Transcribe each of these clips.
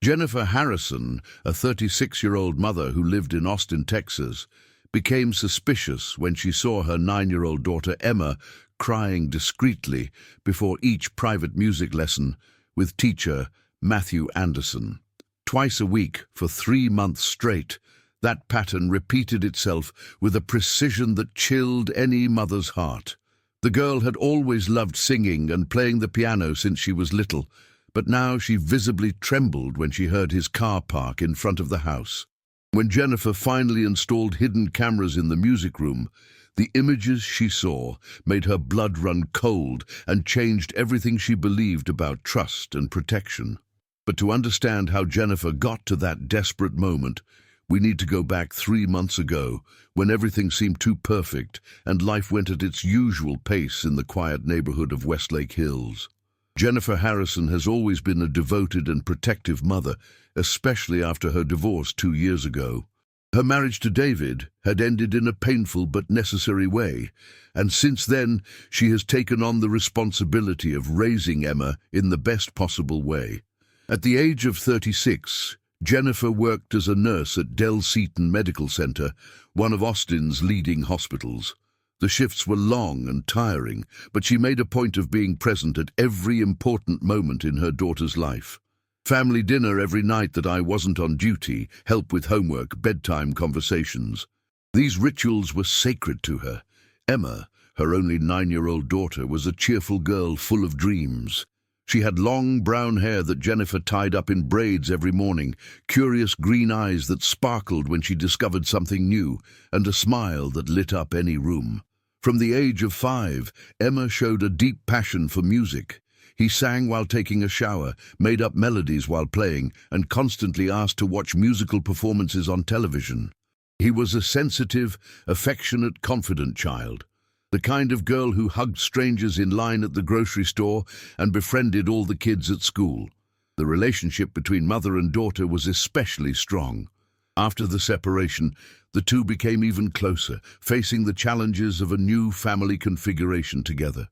Jennifer Harrison, a 36-year-old mother who lived in Austin, Texas, became suspicious when she saw her 9-year-old daughter Emma crying discreetly before each private music lesson with teacher Matthew Anderson. Twice a week for 3 months straight, that pattern repeated itself with a precision that chilled any mother's heart. The girl had always loved singing and playing the piano since she was little, but now she visibly trembled when she heard his car park in front of the house. When Jennifer finally installed hidden cameras in the music room, the images she saw made her blood run cold and changed everything she believed about trust and protection. But to understand how Jennifer got to that desperate moment, we need to go back 3 months ago, when everything seemed too perfect and life went at its usual pace in the quiet neighborhood of Westlake Hills. Jennifer Harrison has always been a devoted and protective mother, especially after her divorce 2 years ago. Her marriage to David had ended in a painful but necessary way, and since then she has taken on the responsibility of raising Emma in the best possible way. At the age of 36, Jennifer worked as a nurse at Del Seaton Medical Center, one of Austin's leading hospitals. The shifts were long and tiring, but she made a point of being present at every important moment in her daughter's life. Family dinner every night that I wasn't on duty, help with homework, bedtime conversations. These rituals were sacred to her. Emma, her only 9-year-old daughter, was a cheerful girl full of dreams. She had long brown hair that Jennifer tied up in braids every morning, curious green eyes that sparkled when she discovered something new, and a smile that lit up any room. From the age of 5, Emma showed a deep passion for music. He sang while taking a shower, made up melodies while playing, and constantly asked to watch musical performances on television. He was a sensitive, affectionate, confident child. The kind of girl who hugged strangers in line at the grocery store and befriended all the kids at school. The relationship between mother and daughter was especially strong. After the separation, the two became even closer, facing the challenges of a new family configuration together.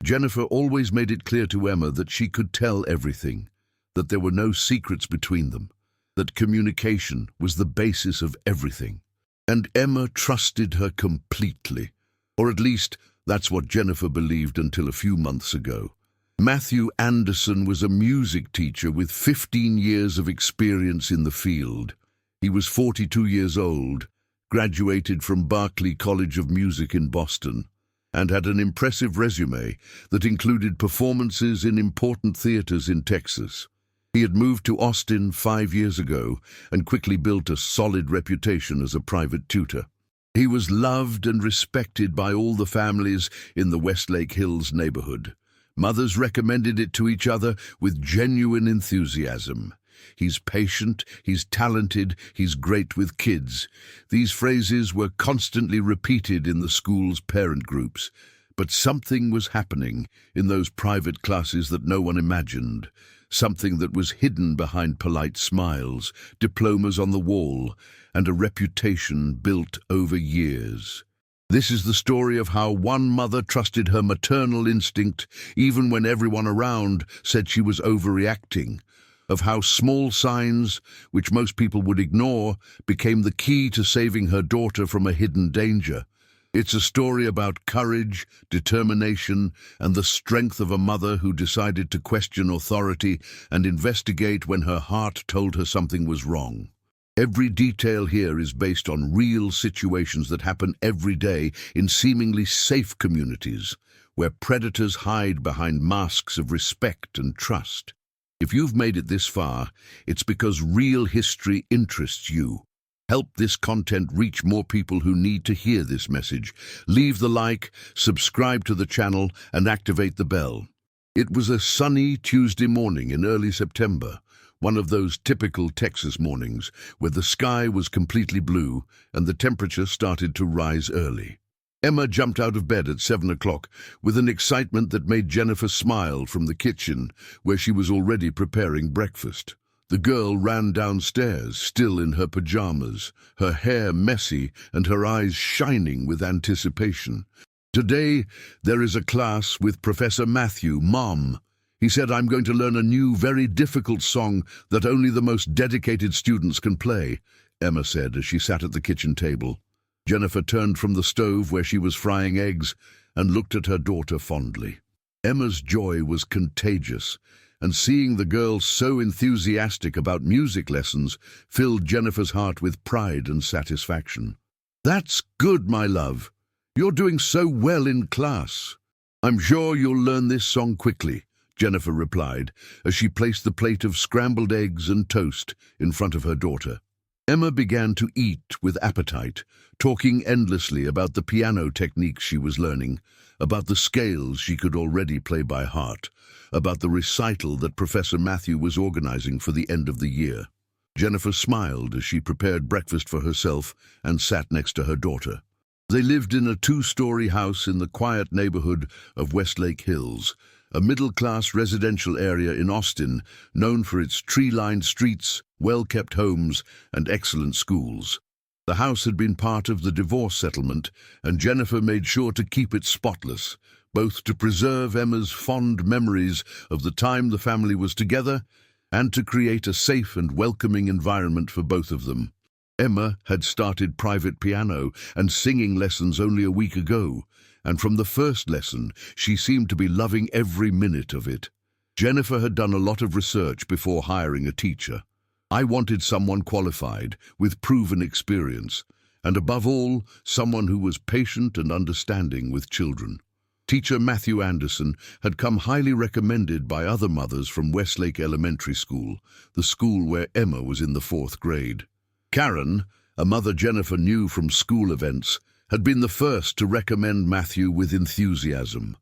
Jennifer always made it clear to Emma that she could tell everything, that there were no secrets between them, that communication was the basis of everything. And Emma trusted her completely. Or at least, that's what Jennifer believed until a few months ago. Matthew Anderson was a music teacher with 15 years of experience in the field. He was 42 years old, graduated from Berklee College of Music in Boston, and had an impressive resume that included performances in important theaters in Texas. He had moved to Austin 5 years ago and quickly built a solid reputation as a private tutor. He was loved and respected by all the families in the Westlake Hills neighborhood. Mothers recommended it to each other with genuine enthusiasm. He's patient, he's talented, he's great with kids. These phrases were constantly repeated in the school's parent groups. But something was happening in those private classes that no one imagined. Something that was hidden behind polite smiles, diplomas on the wall, and a reputation built over years. This is the story of how one mother trusted her maternal instinct even when everyone around said she was overreacting, of how small signs, which most people would ignore, became the key to saving her daughter from a hidden danger. It's a story about courage, determination, and the strength of a mother who decided to question authority and investigate when her heart told her something was wrong. Every detail here is based on real situations that happen every day in seemingly safe communities, where predators hide behind masks of respect and trust. If you've made it this far, it's because real history interests you. Help this content reach more people who need to hear this message. Leave the like, subscribe to the channel, and activate the bell. It was a sunny Tuesday morning in early September, one of those typical Texas mornings where the sky was completely blue and the temperature started to rise early. Emma jumped out of bed at 7 o'clock with an excitement that made Jennifer smile from the kitchen, where she was already preparing breakfast. The girl ran downstairs, still in her pajamas, her hair messy and her eyes shining with anticipation. "Today, there is a class with Professor Matthew, Mom," He said, "I'm going to learn a new, very difficult song that only the most dedicated students can play," Emma said as she sat at the kitchen table. Jennifer turned from the stove where she was frying eggs and looked at her daughter fondly. Emma's joy was contagious, and seeing the girl so enthusiastic about music lessons filled Jennifer's heart with pride and satisfaction. "That's good, my love. You're doing so well in class. I'm sure you'll learn this song quickly," Jennifer replied as she placed the plate of scrambled eggs and toast in front of her daughter. Emma began to eat with appetite, talking endlessly about the piano techniques she was learning, about the scales she could already play by heart, about the recital that Professor Matthew was organizing for the end of the year. Jennifer smiled as she prepared breakfast for herself and sat next to her daughter. They lived in a 2-story house in the quiet neighborhood of Westlake Hills, a middle-class residential area in Austin known for its tree-lined streets, well-kept homes, and excellent schools. The house had been part of the divorce settlement, and Jennifer made sure to keep it spotless, both to preserve Emma's fond memories of the time the family was together and to create a safe and welcoming environment for both of them. Emma had started private piano and singing lessons only a week ago, and from the first lesson, she seemed to be loving every minute of it. Jennifer had done a lot of research before hiring a teacher. "I wanted someone qualified, with proven experience, and above all, someone who was patient and understanding with children." Teacher Matthew Anderson had come highly recommended by other mothers from Westlake Elementary School, the school where Emma was in the 4th grade. Karen, a mother Jennifer knew from school events, had been the first to recommend Matthew with enthusiasm.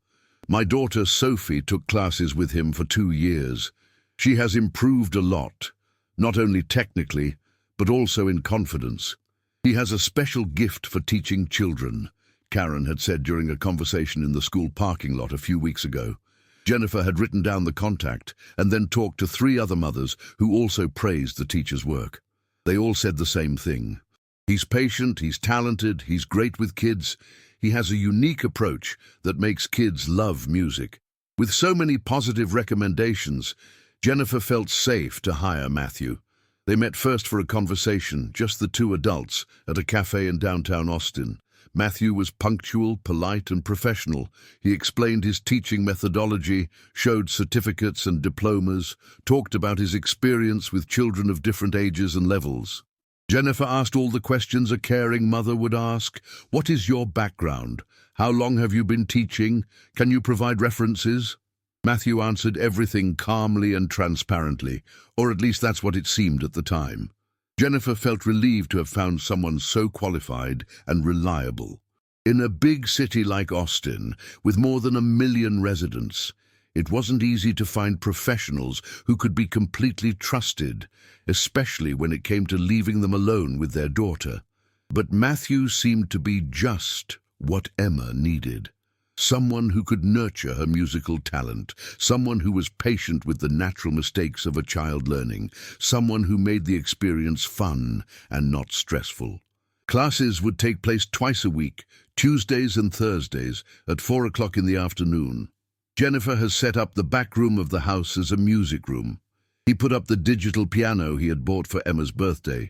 "My daughter Sophie took classes with him for 2 years. She has improved a lot, not only technically, but also in confidence. He has a special gift for teaching children," Karen had said during a conversation in the school parking lot a few weeks ago. Jennifer had written down the contact and then talked to 3 other mothers who also praised the teacher's work. They all said the same thing. "He's patient, he's talented, he's great with kids. He has a unique approach that makes kids love music." With so many positive recommendations, Jennifer felt safe to hire Matthew. They met first for a conversation, just the 2 adults, at a cafe in downtown Austin. Matthew was punctual, polite, and professional. He explained his teaching methodology, showed certificates and diplomas, talked about his experience with children of different ages and levels. Jennifer asked all the questions a caring mother would ask. "What is your background? How long have you been teaching? Can you provide references?" Matthew answered everything calmly and transparently, or at least that's what it seemed at the time. Jennifer felt relieved to have found someone so qualified and reliable. In a big city like Austin, with more than 1 million residents, it wasn't easy to find professionals who could be completely trusted, especially when it came to leaving them alone with their daughter. But Matthew seemed to be just what Emma needed. Someone who could nurture her musical talent, someone who was patient with the natural mistakes of a child learning, someone who made the experience fun and not stressful. Classes would take place twice a week, Tuesdays and Thursdays, at 4 o'clock in the afternoon. Jennifer has set up the back room of the house as a music room. He put up the digital piano he had bought for Emma's birthday,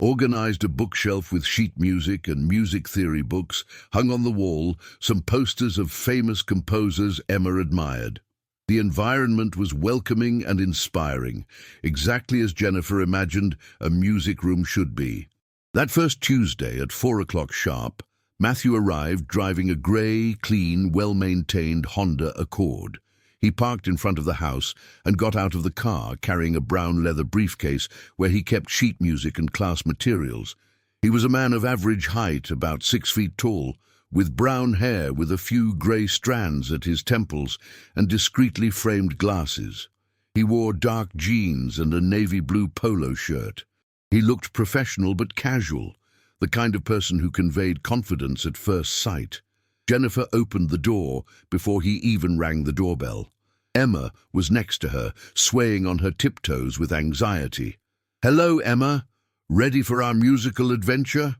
organized a bookshelf with sheet music and music theory books, hung on the wall some posters of famous composers Emma admired. The environment was welcoming and inspiring, exactly as Jennifer imagined a music room should be. That first Tuesday at 4 o'clock sharp, Matthew arrived driving a grey, clean, well-maintained Honda Accord. He parked in front of the house and got out of the car carrying a brown leather briefcase where he kept sheet music and class materials. He was a man of average height, about 6 feet tall, with brown hair with a few grey strands at his temples and discreetly framed glasses. He wore dark jeans and a navy blue polo shirt. He looked professional but casual, the kind of person who conveyed confidence at first sight. Jennifer opened the door before he even rang the doorbell. Emma was next to her, swaying on her tiptoes with anxiety. "Hello, Emma. Ready for our musical adventure?"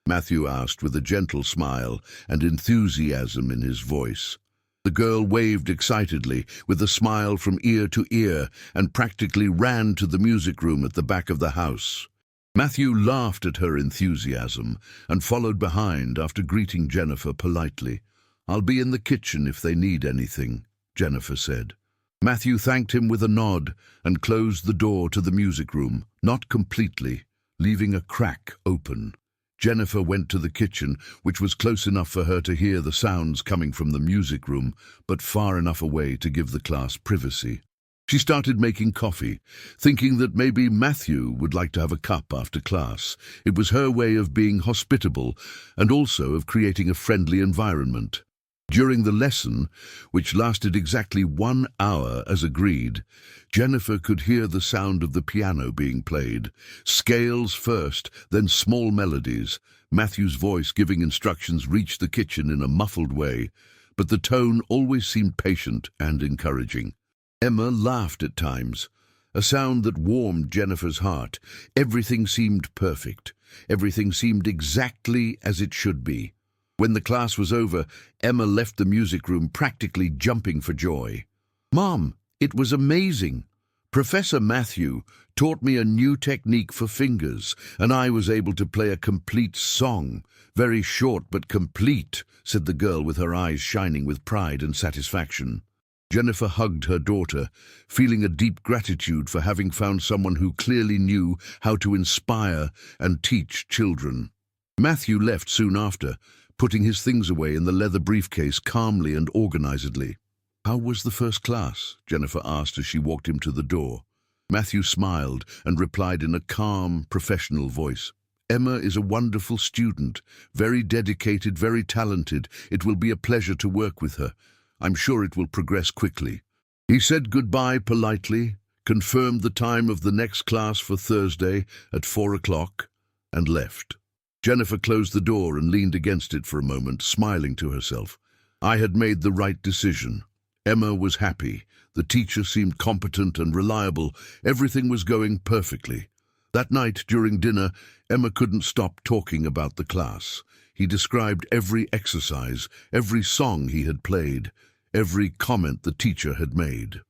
Matthew asked with a gentle smile and enthusiasm in his voice. The girl waved excitedly, with a smile from ear to ear, and practically ran to the music room at the back of the house. Matthew laughed at her enthusiasm and followed behind after greeting Jennifer politely. "I'll be in the kitchen if they need anything," Jennifer said. Matthew thanked him with a nod and closed the door to the music room, not completely, leaving a crack open. Jennifer went to the kitchen, which was close enough for her to hear the sounds coming from the music room, but far enough away to give the class privacy. She started making coffee, thinking that maybe Matthew would like to have a cup after class. It was her way of being hospitable and also of creating a friendly environment. During the lesson, which lasted exactly 1 hour as agreed, Jennifer could hear the sound of the piano being played. Scales first, then small melodies. Matthew's voice giving instructions reached the kitchen in a muffled way, but the tone always seemed patient and encouraging. Emma laughed at times, a sound that warmed Jennifer's heart. Everything seemed perfect. Everything seemed exactly as it should be. When the class was over, Emma left the music room practically jumping for joy. "Mom, it was amazing. Professor Matthew taught me a new technique for fingers, and I was able to play a complete song. Very short but complete," said the girl with her eyes shining with pride and satisfaction. Jennifer hugged her daughter, feeling a deep gratitude for having found someone who clearly knew how to inspire and teach children. Matthew left soon after, putting his things away in the leather briefcase calmly and organizedly. "How was the first class?" Jennifer asked as she walked him to the door. Matthew smiled and replied in a calm, professional voice. "Emma is a wonderful student, very dedicated, very talented. It will be a pleasure to work with her. I'm sure it will progress quickly." He said goodbye politely, confirmed the time of the next class for Thursday at 4 o'clock, and left. Jennifer closed the door and leaned against it for a moment, smiling to herself. I had made the right decision. Emma was happy. The teacher seemed competent and reliable. Everything was going perfectly. That night, during dinner, Emma couldn't stop talking about the class. He described every exercise, every song he had played, every comment the teacher had made.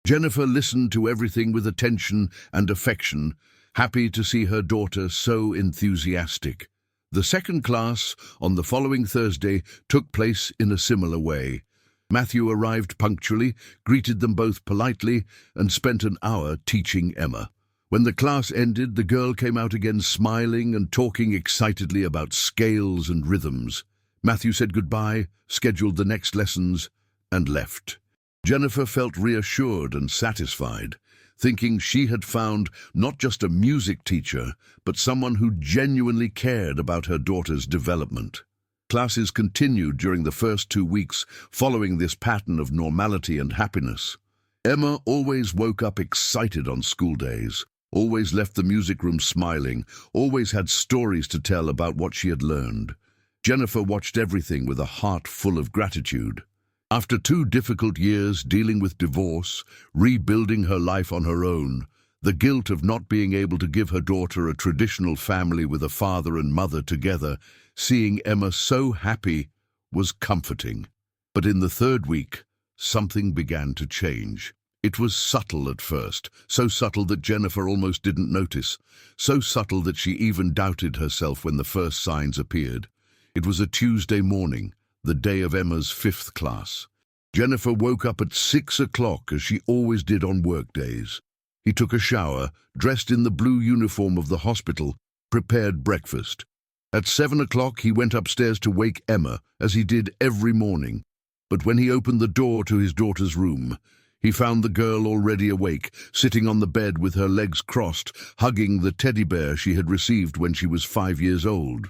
Jennifer listened to everything with attention and affection, happy to see her daughter so enthusiastic. The second class, on the following Thursday, took place in a similar way. Matthew arrived punctually, greeted them both politely, and spent an hour teaching Emma. When the class ended, the girl came out again smiling and talking excitedly about scales and rhythms. Matthew said goodbye, scheduled the next lessons, and left. Jennifer felt reassured and satisfied, thinking she had found not just a music teacher, but someone who genuinely cared about her daughter's development. Classes continued during the first 2 weeks, following this pattern of normality and happiness. Emma always woke up excited on school days, always left the music room smiling, always had stories to tell about what she had learned. Jennifer watched everything with a heart full of gratitude. After 2 difficult years dealing with divorce, rebuilding her life on her own, the guilt of not being able to give her daughter a traditional family with a father and mother together, seeing Emma so happy, was comforting. But in the 3rd week, something began to change. It was subtle at first, so subtle that Jennifer almost didn't notice, so subtle that she even doubted herself when the first signs appeared. It was a Tuesday morning, the day of Emma's 5th class. Jennifer woke up at 6 o'clock, as she always did on work days. He took a shower, dressed in the blue uniform of the hospital, prepared breakfast. At 7 o'clock, he went upstairs to wake Emma, as he did every morning. But when he opened the door to his daughter's room, he found the girl already awake, sitting on the bed with her legs crossed, hugging the teddy bear she had received when she was 5 years old.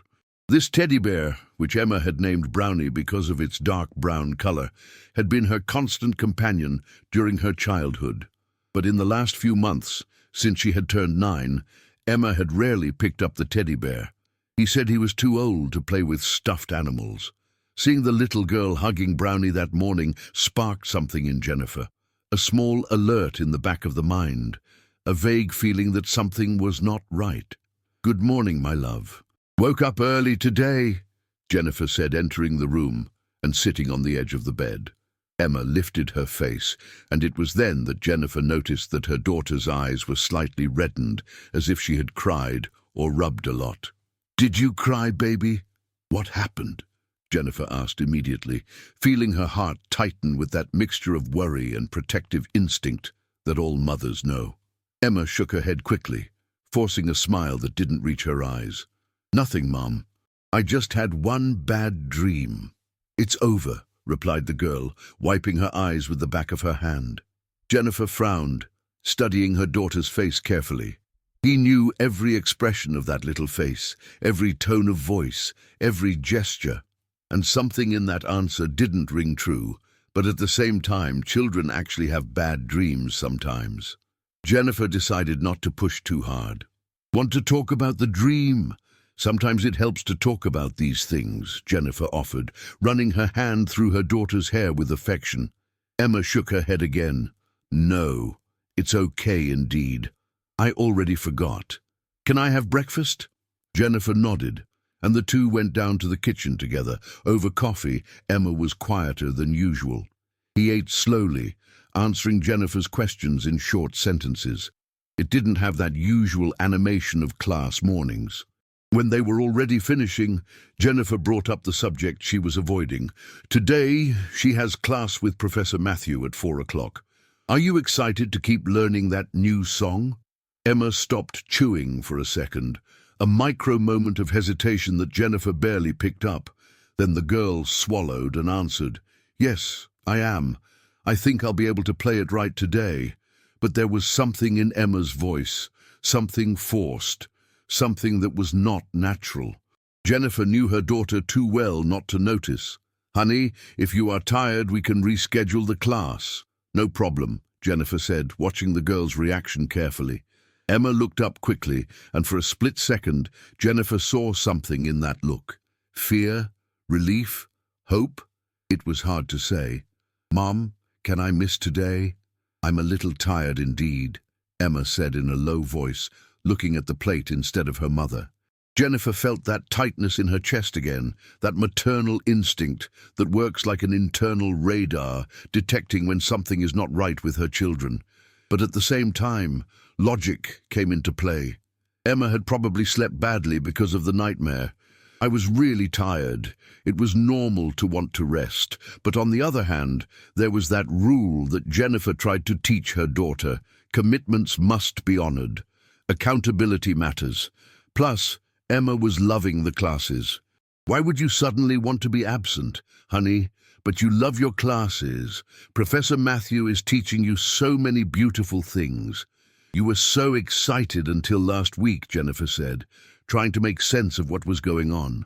This teddy bear, which Emma had named Brownie because of its dark brown color, had been her constant companion during her childhood. But in the last few months, since she had turned 9, Emma had rarely picked up the teddy bear. He said he was too old to play with stuffed animals. Seeing the little girl hugging Brownie that morning sparked something in Jennifer, a small alert in the back of the mind, a vague feeling that something was not right. "Good morning, my love." "Woke up early today," Jennifer said, entering the room and sitting on the edge of the bed. Emma lifted her face, and it was then that Jennifer noticed that her daughter's eyes were slightly reddened, as if she had cried or rubbed a lot. "Did you cry, baby? What happened?" Jennifer asked immediately, feeling her heart tighten with that mixture of worry and protective instinct that all mothers know. Emma shook her head quickly, forcing a smile that didn't reach her eyes. "Nothing, Mom. I just had one bad dream." "It's over," replied the girl, wiping her eyes with the back of her hand. Jennifer frowned, studying her daughter's face carefully. He knew every expression of that little face, every tone of voice, every gesture, and something in that answer didn't ring true, but at the same time, children actually have bad dreams sometimes. Jennifer decided not to push too hard. "Want to talk about the dream? Sometimes it helps to talk about these things," Jennifer offered, running her hand through her daughter's hair with affection. Emma shook her head again. "No, it's okay indeed. I already forgot. Can I have breakfast?" Jennifer nodded, and the two went down to the kitchen together. Over coffee, Emma was quieter than usual. He ate slowly, answering Jennifer's questions in short sentences. It didn't have that usual animation of class mornings. When they were already finishing, Jennifer brought up the subject she was avoiding. "Today, she has class with Professor Matthew at 4 o'clock. Are you excited to keep learning that new song?" Emma stopped chewing for a second, a micro moment of hesitation that Jennifer barely picked up. Then the girl swallowed and answered, "Yes, I am. I think I'll be able to play it right today." But there was something in Emma's voice, something forced, something that was not natural. Jennifer knew her daughter too well not to notice. "Honey, if you are tired, we can reschedule the class." "No problem," Jennifer said, watching the girl's reaction carefully. Emma looked up quickly, and for a split second, Jennifer saw something in that look. Fear, relief, hope? It was hard to say. "Mom, can I miss today?" "I'm a little tired indeed," Emma said in a low voice, looking at the plate instead of her mother. Jennifer felt that tightness in her chest again, that maternal instinct that works like an internal radar, detecting when something is not right with her children. But at the same time, logic came into play. Emma had probably slept badly because of the nightmare. "I was really tired. It was normal to want to rest." But on the other hand, there was that rule that Jennifer tried to teach her daughter. Commitments must be honored. Accountability matters. Plus, Emma was loving the classes. "Why would you suddenly want to be absent, honey? But you love your classes. Professor Matthew is teaching you so many beautiful things." "You were so excited until last week," Jennifer said, trying to make sense of what was going on.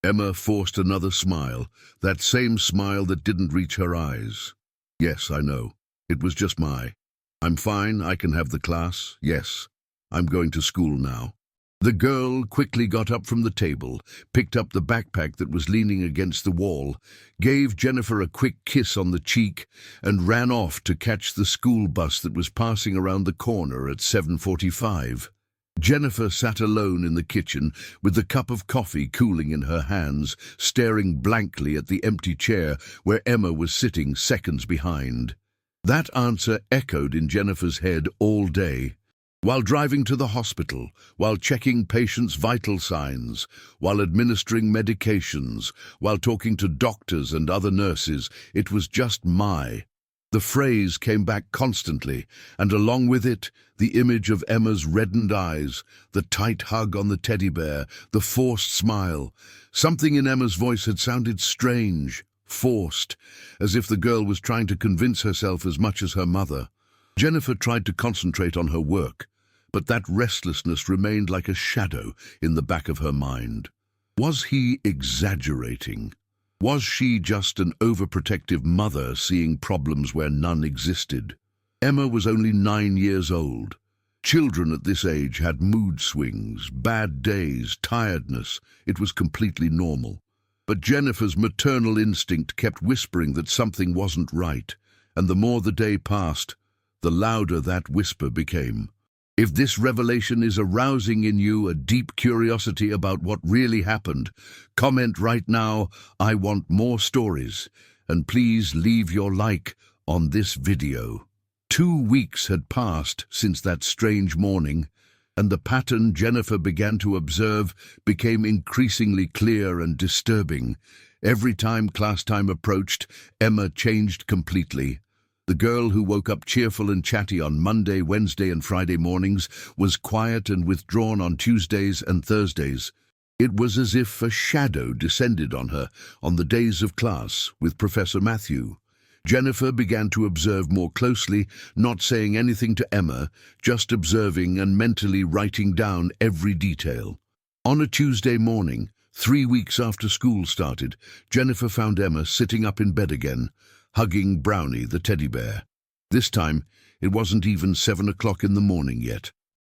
Emma forced another smile, that same smile that didn't reach her eyes. "Yes, I know. It was just I'm fine, I can have the class. Yes, I'm going to school now." The girl quickly got up from the table, picked up the backpack that was leaning against the wall, gave Jennifer a quick kiss on the cheek, and ran off to catch the school bus that was passing around the corner at 7:45. Jennifer sat alone in the kitchen with the cup of coffee cooling in her hands, staring blankly at the empty chair where Emma was sitting seconds behind. That answer echoed in Jennifer's head all day. While driving to the hospital, while checking patients' vital signs, while administering medications, while talking to doctors and other nurses, it was just my. The phrase came back constantly, and along with it, the image of Emma's reddened eyes, the tight hug on the teddy bear, the forced smile. Something in Emma's voice had sounded strange, forced, as if the girl was trying to convince herself as much as her mother. Jennifer tried to concentrate on her work, but that restlessness remained like a shadow in the back of her mind. Was he exaggerating? Was she just an overprotective mother seeing problems where none existed? Emma was only 9 years old. Children at this age had mood swings, bad days, tiredness. It was completely normal. But Jennifer's maternal instinct kept whispering that something wasn't right, and the more the day passed, the louder that whisper became. If this revelation is arousing in you a deep curiosity about what really happened, comment right now, "I want more stories," and please leave your like on this video. 2 weeks had passed since that strange morning, and the pattern Jennifer began to observe became increasingly clear and disturbing. Every time class time approached, Emma changed completely. The girl who woke up cheerful and chatty on Monday, Wednesday, and Friday mornings was quiet and withdrawn on Tuesdays and Thursdays. It was as if a shadow descended on her on the days of class with Professor Matthew. Jennifer began to observe more closely, not saying anything to Emma, just observing and mentally writing down every detail. On a Tuesday morning, 3 weeks after school started, Jennifer found Emma sitting up in bed again, hugging Brownie, the teddy bear. This time, it wasn't even 7 o'clock in the morning yet.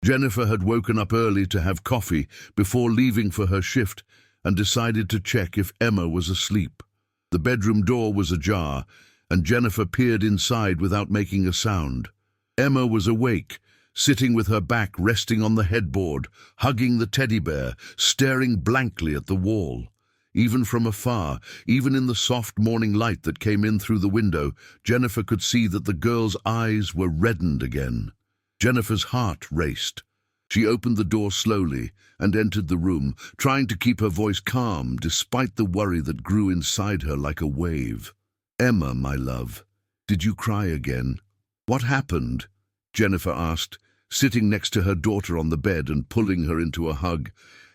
Jennifer had woken up early to have coffee before leaving for her shift and decided to check if Emma was asleep. The bedroom door was ajar, and Jennifer peered inside without making a sound. Emma was awake, sitting with her back resting on the headboard, hugging the teddy bear, staring blankly at the wall. Even from afar, even in the soft morning light that came in through the window, Jennifer could see that the girl's eyes were reddened again. Jennifer's heart raced. She opened the door slowly and entered the room, trying to keep her voice calm despite the worry that grew inside her like a wave. "Emma, my love, did you cry again?" "What happened?" Jennifer asked, sitting next to her daughter on the bed and pulling her into a hug.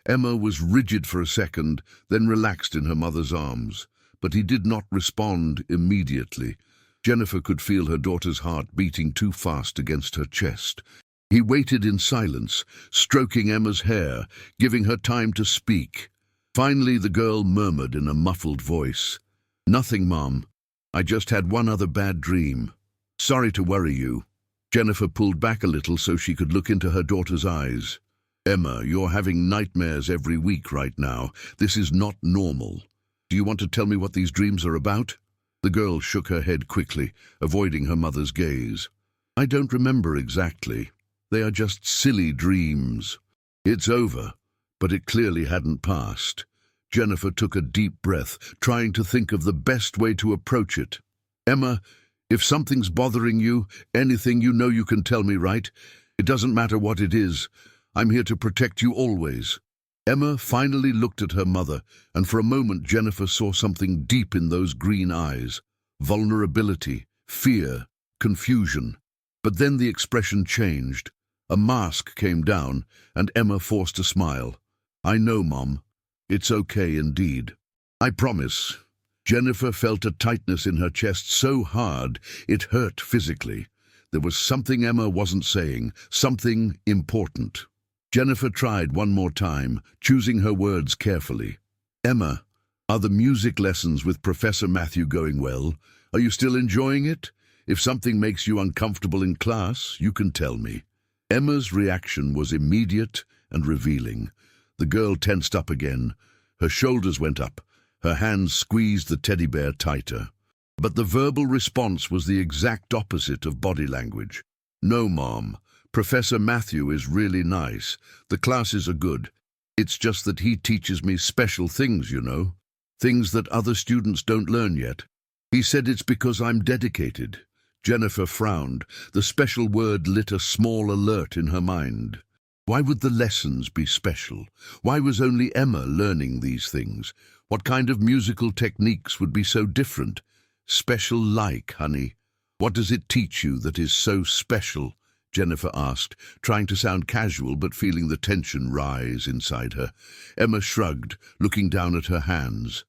Emma was rigid for a second, then relaxed in her mother's arms, but he did not respond immediately. Jennifer could feel her daughter's heart beating too fast against her chest. He waited in silence, stroking Emma's hair, giving her time to speak. Finally, the girl murmured in a muffled voice, "Nothing, Mom. I just had one other bad dream. Sorry to worry you." Jennifer pulled back a little so she could look into her daughter's eyes. "Emma, you're having nightmares every week right now. This is not normal. Do you want to tell me what these dreams are about?" The girl shook her head quickly, avoiding her mother's gaze. "I don't remember exactly. They are just silly dreams." It's over, but it clearly hadn't passed. Jennifer took a deep breath, trying to think of the best way to approach it. "Emma, if something's bothering you, anything, you know you can tell me, right? It doesn't matter what it is. I'm here to protect you always." Emma finally looked at her mother, and for a moment Jennifer saw something deep in those green eyes. Vulnerability, fear, confusion. But then the expression changed. A mask came down, and Emma forced a smile. "I know, Mom. It's okay indeed. I promise." Jennifer felt a tightness in her chest so hard it hurt physically. There was something Emma wasn't saying, something important. Jennifer tried one more time, choosing her words carefully. "Emma, are the music lessons with Professor Matthew going well? Are you still enjoying it? If something makes you uncomfortable in class, you can tell me." Emma's reaction was immediate and revealing. The girl tensed up again. Her shoulders went up. Her hands squeezed the teddy bear tighter. But the verbal response was the exact opposite of body language. "No, Mom. Professor Matthew is really nice. The classes are good. It's just that he teaches me special things, you know. Things that other students don't learn yet. He said it's because I'm dedicated." Jennifer frowned. The special word lit a small alert in her mind. Why would the lessons be special? Why was only Emma learning these things? What kind of musical techniques would be so different? "Special like, honey. What does it teach you that is so special?" Jennifer asked, trying to sound casual but feeling the tension rise inside her. Emma shrugged, looking down at her hands.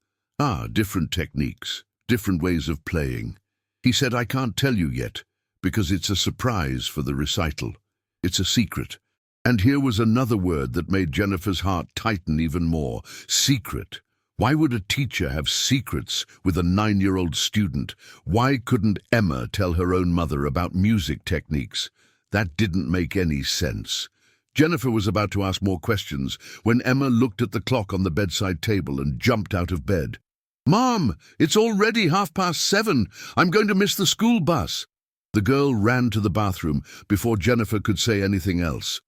Different techniques, different ways of playing. He said I can't tell you yet, because it's a surprise for the recital. It's a secret. And here was another word that made Jennifer's heart tighten even more. Secret. Why would a teacher have secrets with a 9-year-old student? Why couldn't Emma tell her own mother about music techniques? That didn't make any sense. Jennifer was about to ask more questions when Emma looked at the clock on the bedside table and jumped out of bed. "Mom, it's already 7:30. I'm going to miss the school bus." The girl ran to the bathroom before Jennifer could say anything else.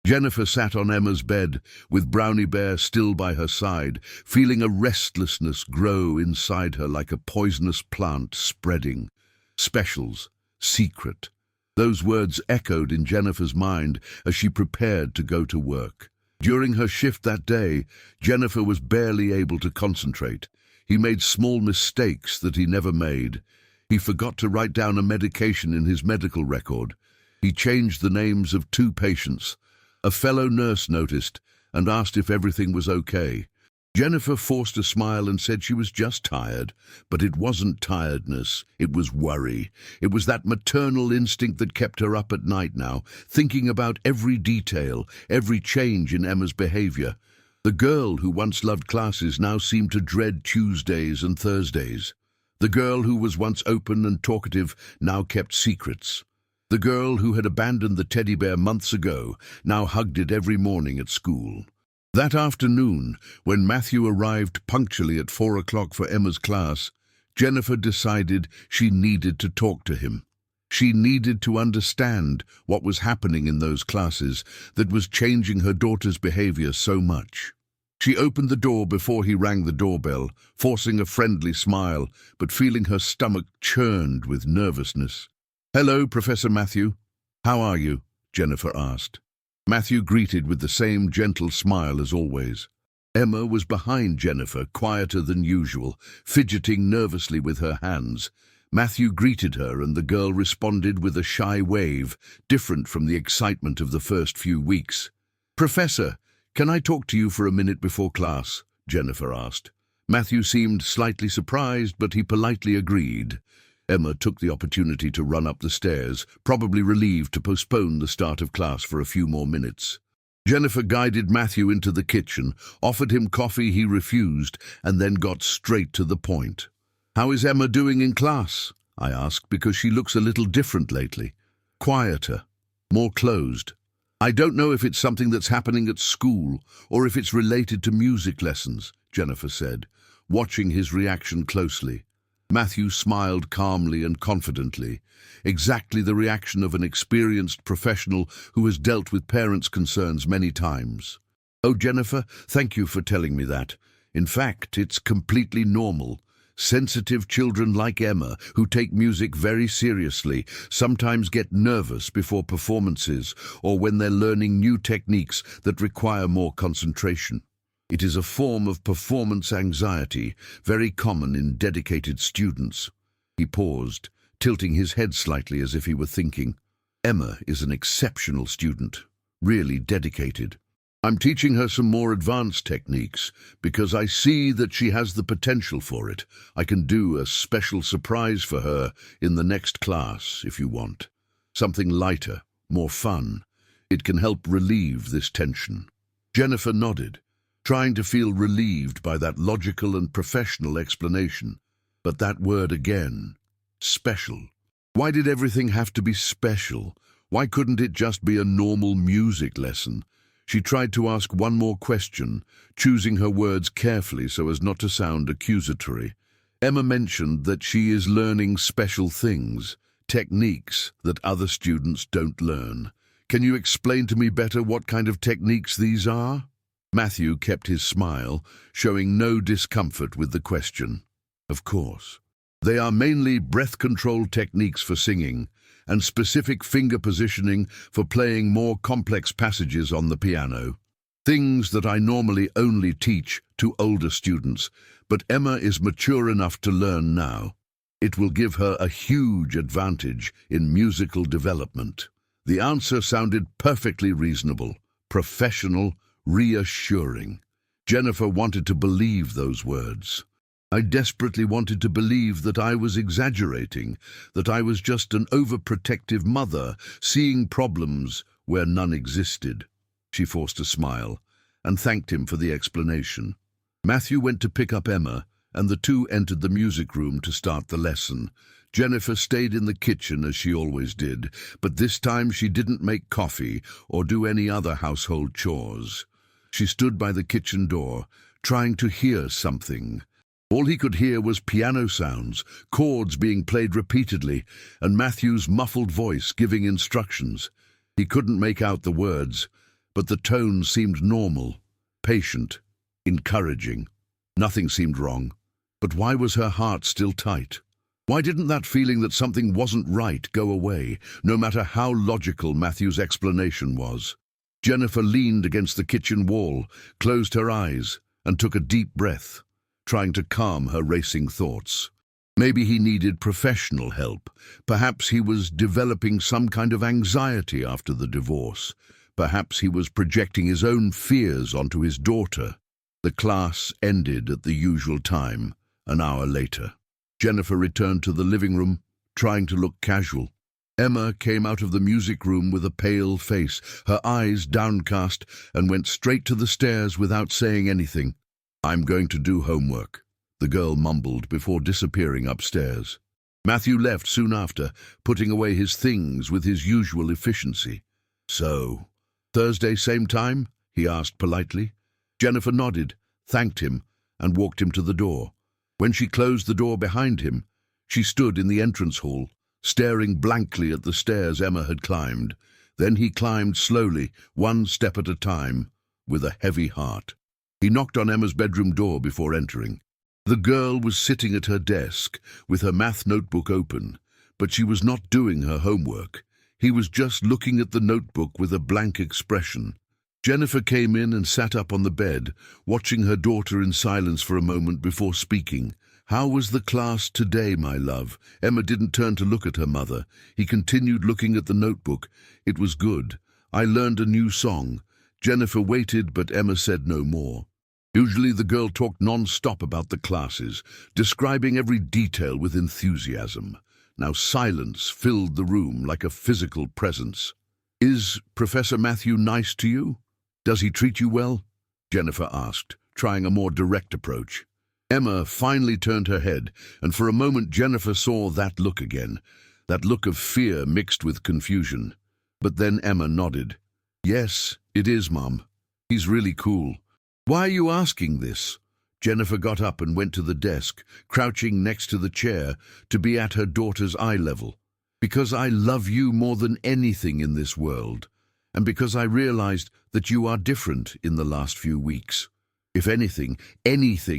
Jennifer sat on Emma's bed, with Brownie Bear still by her side, feeling a restlessness grow inside her like a poisonous plant spreading. Specials, secret. Those words echoed in Jennifer's mind as she prepared to go to work. During her shift that day, Jennifer was barely able to concentrate. He made small mistakes that he never made. He forgot to write down a medication in his medical record. He changed the names of 2 patients. A fellow nurse noticed and asked if everything was okay. Jennifer forced a smile and said she was just tired, but it wasn't tiredness, it was worry. It was that maternal instinct that kept her up at night now, thinking about every detail, every change in Emma's behavior. The girl who once loved classes now seemed to dread Tuesdays and Thursdays. The girl who was once open and talkative now kept secrets. The girl who had abandoned the teddy bear months ago now hugged it every morning at school. That afternoon, when Matthew arrived punctually at 4 o'clock for Emma's class, Jennifer decided she needed to talk to him. She needed to understand what was happening in those classes that was changing her daughter's behavior so much. She opened the door before he rang the doorbell, forcing a friendly smile, but feeling her stomach churned with nervousness. "Hello, Professor Matthew. How are you?" Jennifer asked. Matthew greeted with the same gentle smile as always. Emma was behind Jennifer, quieter than usual, fidgeting nervously with her hands. Matthew greeted her and the girl responded with a shy wave, different from the excitement of the first few weeks. "Professor, can I talk to you for a minute before class?" Jennifer asked. Matthew seemed slightly surprised, but he politely agreed. Emma took the opportunity to run up the stairs, probably relieved to postpone the start of class for a few more minutes. Jennifer guided Matthew into the kitchen, offered him coffee he refused, and then got straight to the point. "How is Emma doing in class?" I asked, because she looks a little different lately. "Quieter, more closed. I don't know if it's something that's happening at school or if it's related to music lessons," Jennifer said, watching his reaction closely. Matthew smiled calmly and confidently, exactly the reaction of an experienced professional who has dealt with parents' concerns many times. "Oh, Jennifer, thank you for telling me that. In fact, it's completely normal. Sensitive children like Emma, who take music very seriously, sometimes get nervous before performances or when they're learning new techniques that require more concentration. It is a form of performance anxiety, very common in dedicated students." He paused, tilting his head slightly as if he were thinking. "Emma is an exceptional student, really dedicated. I'm teaching her some more advanced techniques because I see that she has the potential for it. I can do a special surprise for her in the next class, if you want. Something lighter, more fun. It can help relieve this tension." Jennifer nodded, trying to feel relieved by that logical and professional explanation. But that word again, special. Why did everything have to be special? Why couldn't it just be a normal music lesson? She tried to ask one more question, choosing her words carefully so as not to sound accusatory. Emma mentioned that she is learning special things, techniques that other students don't learn. "Can you explain to me better what kind of techniques these are?" Matthew kept his smile, showing no discomfort with the question. "Of course. They are mainly breath control techniques for singing and specific finger positioning for playing more complex passages on the piano. Things that I normally only teach to older students, but Emma is mature enough to learn now. It will give her a huge advantage in musical development." The answer sounded perfectly reasonable, professional, reassuring. Jennifer wanted to believe those words. I desperately wanted to believe that I was exaggerating, that I was just an overprotective mother, seeing problems where none existed. She forced a smile and thanked him for the explanation. Matthew went to pick up Emma, and the two entered the music room to start the lesson. Jennifer stayed in the kitchen as she always did, but this time she didn't make coffee or do any other household chores. She stood by the kitchen door, trying to hear something. All he could hear was piano sounds, chords being played repeatedly, and Matthew's muffled voice giving instructions. He couldn't make out the words, but the tone seemed normal, patient, encouraging. Nothing seemed wrong. But why was her heart still tight? Why didn't that feeling that something wasn't right go away, no matter how logical Matthew's explanation was? Jennifer leaned against the kitchen wall, closed her eyes, and took a deep breath, trying to calm her racing thoughts. Maybe he needed professional help. Perhaps he was developing some kind of anxiety after the divorce. Perhaps he was projecting his own fears onto his daughter. The class ended at the usual time, an hour later. Jennifer returned to the living room, trying to look casual. Emma came out of the music room with a pale face, her eyes downcast, and went straight to the stairs without saying anything. "I'm going to do homework," the girl mumbled before disappearing upstairs. Matthew left soon after, putting away his things with his usual efficiency. "So, Thursday same time?" he asked politely. Jennifer nodded, thanked him, and walked him to the door. When she closed the door behind him, she stood in the entrance hall, staring blankly at the stairs Emma had climbed. Then he climbed slowly, one step at a time, with a heavy heart. He knocked on Emma's bedroom door before entering. The girl was sitting at her desk, with her math notebook open, but she was not doing her homework. He was just looking at the notebook with a blank expression. Jennifer came in and sat up on the bed, watching her daughter in silence for a moment before speaking. "How was the class today, my love?" Emma didn't turn to look at her mother. He continued looking at the notebook. "It was good. I learned a new song." Jennifer waited, but Emma said no more. Usually the girl talked non-stop about the classes, describing every detail with enthusiasm. Now silence filled the room like a physical presence. "Is Professor Matthew nice to you? Does he treat you well?" Jennifer asked, trying a more direct approach. Emma finally turned her head, and for a moment Jennifer saw that look again, that look of fear mixed with confusion. But then Emma nodded. "Yes, it is, Mum. He's really cool." "Why are you asking this?" Jennifer got up and went to the desk, crouching next to the chair to be at her daughter's eye level. "Because I love you more than anything in this world, and because I realized that you are different in the last few weeks. If anything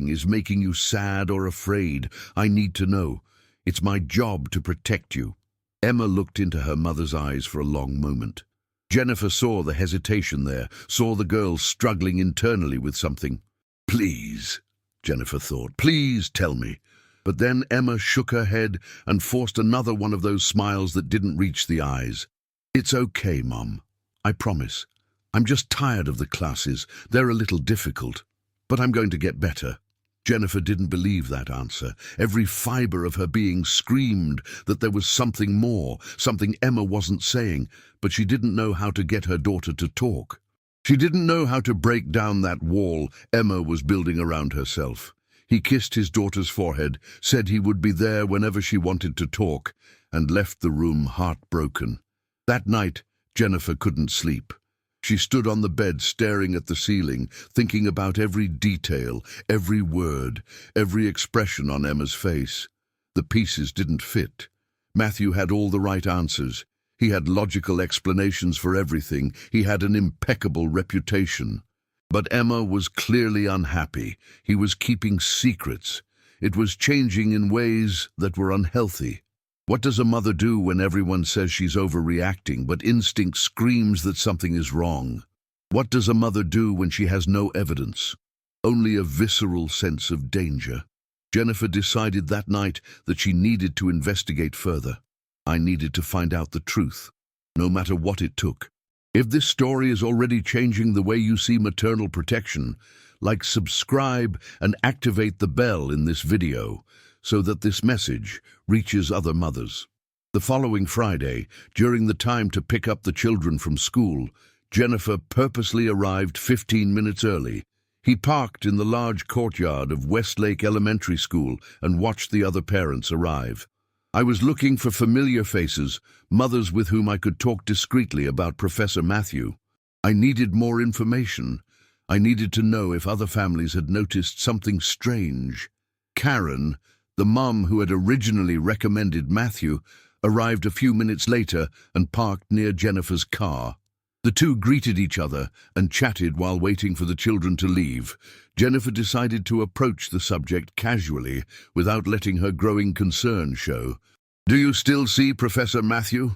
is making you sad or afraid, I need to know. It's my job to protect you." Emma looked into her mother's eyes for a long moment. Jennifer saw the hesitation there, saw the girl struggling internally with something. "Please," Jennifer thought, "please tell me." But then Emma shook her head and forced another one of those smiles that didn't reach the eyes. "It's okay, Mum. I promise. I'm just tired of the classes. They're a little difficult. But I'm going to get better." Jennifer didn't believe that answer. Every fiber of her being screamed that there was something more, something Emma wasn't saying, but she didn't know how to get her daughter to talk. She didn't know how to break down that wall Emma was building around herself. He kissed his daughter's forehead, said he would be there whenever she wanted to talk, and left the room heartbroken. That night, Jennifer couldn't sleep. She stood on the bed staring at the ceiling, thinking about every detail, every word, every expression on Emma's face. The pieces didn't fit. Matthew had all the right answers. He had logical explanations for everything. He had an impeccable reputation. But Emma was clearly unhappy. He was keeping secrets. It was changing in ways that were unhealthy. What does a mother do when everyone says she's overreacting, but instinct screams that something is wrong? What does a mother do when she has no evidence? Only a visceral sense of danger. Jennifer decided that night that she needed to investigate further. "I needed to find out the truth, no matter what it took." If this story is already changing the way you see maternal protection, like, subscribe and activate the bell in this video so that this message reaches other mothers. The following Friday, during the time to pick up the children from school, Jennifer purposely arrived 15 minutes early. He parked in the large courtyard of Westlake Elementary School and watched the other parents arrive. "I was looking for familiar faces, mothers with whom I could talk discreetly about Professor Matthew. I needed more information. I needed to know if other families had noticed something strange." Karen, the mum who had originally recommended Matthew, arrived a few minutes later and parked near Jennifer's car. The The two greeted each other and chatted while waiting for the children to leave. Jennifer decided to approach the subject casually, without letting her growing concern show. "Do you still see Professor Matthew?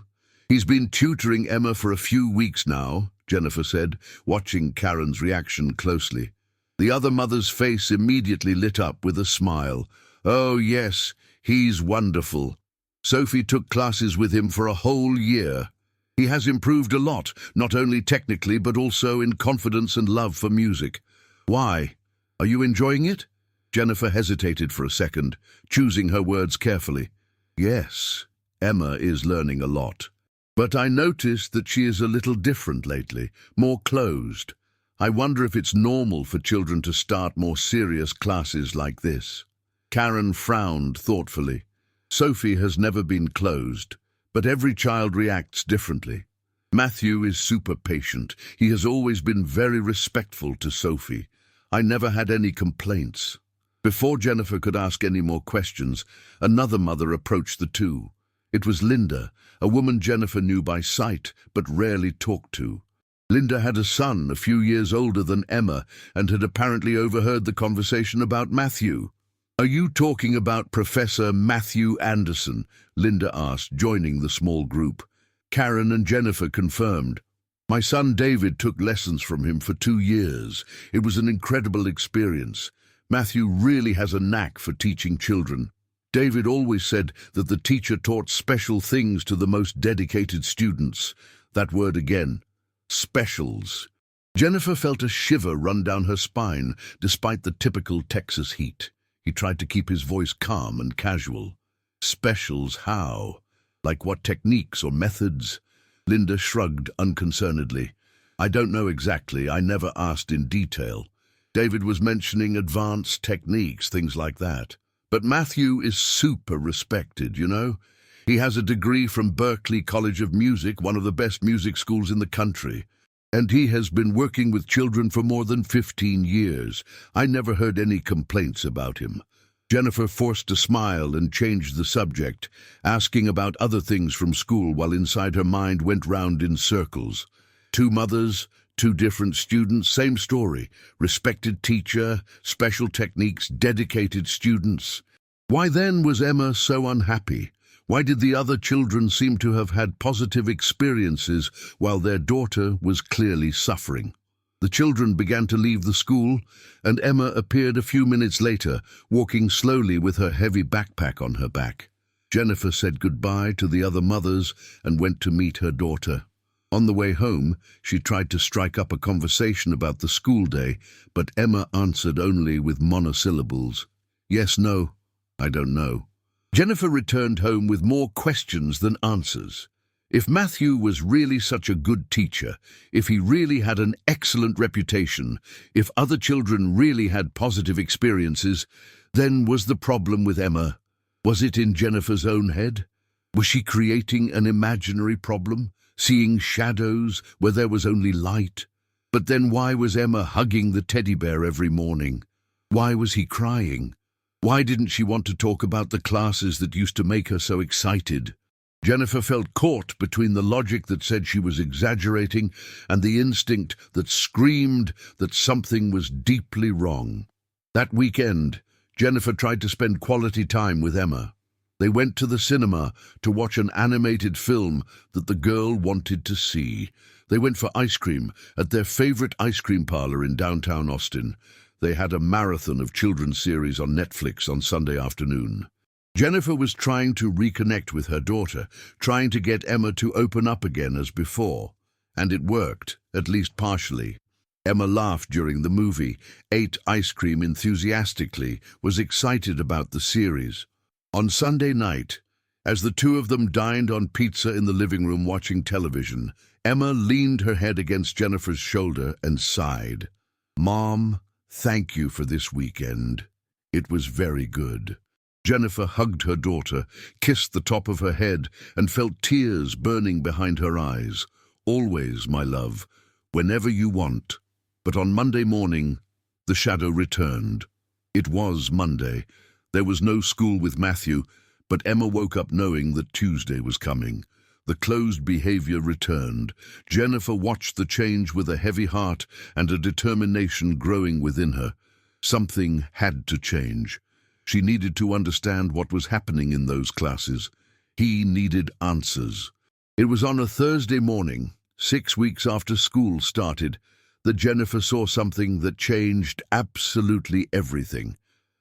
He's been tutoring Emma for a few weeks now," Jennifer said, watching Karen's reaction closely. The other mother's face immediately lit up with a smile. "Oh yes, he's wonderful. Sophie took classes with him for a whole year. He has improved a lot, not only technically but also in confidence and love for music." "Why? Are you enjoying it?" Jennifer hesitated for a second, choosing her words carefully. "Yes, Emma is learning a lot. But I noticed that she is a little different lately, more closed. I wonder if it's normal for children to start more serious classes like this." Karen frowned thoughtfully. Sophie has never been closed, but every child reacts differently. Matthew is super patient. He has always been very respectful to Sophie. I never had any complaints. Before Jennifer could ask any more questions, another mother approached the two. It was Linda, a woman Jennifer knew by sight but rarely talked to. Linda had a son a few years older than Emma and had apparently overheard the conversation about Matthew. "Are you talking about Professor Matthew Anderson?" Linda asked, joining the small group. Karen and Jennifer confirmed. "My son David took lessons from him for 2 years. It was an incredible experience. Matthew really has a knack for teaching children. David always said that the teacher taught special things to the most dedicated students." That word again. Specials. Jennifer felt a shiver run down her spine, despite the typical Texas heat. He tried to keep his voice calm and casual. "Specials how? Like what techniques or methods?" Linda shrugged unconcernedly. "I don't know exactly. I never asked in detail. David was mentioning advanced techniques, things like that. But Matthew is super respected, you know? He has a degree from Berklee College of Music, one of the best music schools in the country. And he has been working with children for more than 15 years. I never heard any complaints about him." Jennifer forced a smile and changed the subject, asking about other things from school while inside her mind went round in circles. Two mothers, two different students, same story. Respected teacher, special techniques, dedicated students. Why then was Emma so unhappy? Why did the other children seem to have had positive experiences while their daughter was clearly suffering? The children began to leave the school, and Emma appeared a few minutes later, walking slowly with her heavy backpack on her back. Jennifer said goodbye to the other mothers and went to meet her daughter. On the way home, she tried to strike up a conversation about the school day, but Emma answered only with monosyllables. "Yes, no, I don't know." Jennifer returned home with more questions than answers. If Matthew was really such a good teacher, if he really had an excellent reputation, if other children really had positive experiences, then was the problem with Emma? Was it in Jennifer's own head? Was she creating an imaginary problem, seeing shadows where there was only light? But then why was Emma hugging the teddy bear every morning? Why was he crying? Why didn't she want to talk about the classes that used to make her so excited? Jennifer felt caught between the logic that said she was exaggerating and the instinct that screamed that something was deeply wrong. That weekend, Jennifer tried to spend quality time with Emma. They went to the cinema to watch an animated film that the girl wanted to see. They went for ice cream at their favorite ice cream parlor in downtown Austin. They had a marathon of children's series on Netflix on Sunday afternoon. Jennifer was trying to reconnect with her daughter, trying to get Emma to open up again as before. And it worked, at least partially. Emma laughed during the movie, ate ice cream enthusiastically, was excited about the series. On Sunday night, as the two of them dined on pizza in the living room watching television, Emma leaned her head against Jennifer's shoulder and sighed. "Mom, thank you for this weekend. It was very good." Jennifer hugged her daughter, kissed the top of her head, and felt tears burning behind her eyes. "Always, my love, whenever you want." But on Monday morning, the shadow returned. It was Monday. There was no school with Matthew, but Emma woke up knowing that Tuesday was coming. The closed behavior returned. Jennifer watched the change with a heavy heart and a determination growing within her. Something had to change. She needed to understand what was happening in those classes. He needed answers. It was on a Thursday morning, 6 weeks after school started, that Jennifer saw something that changed absolutely everything.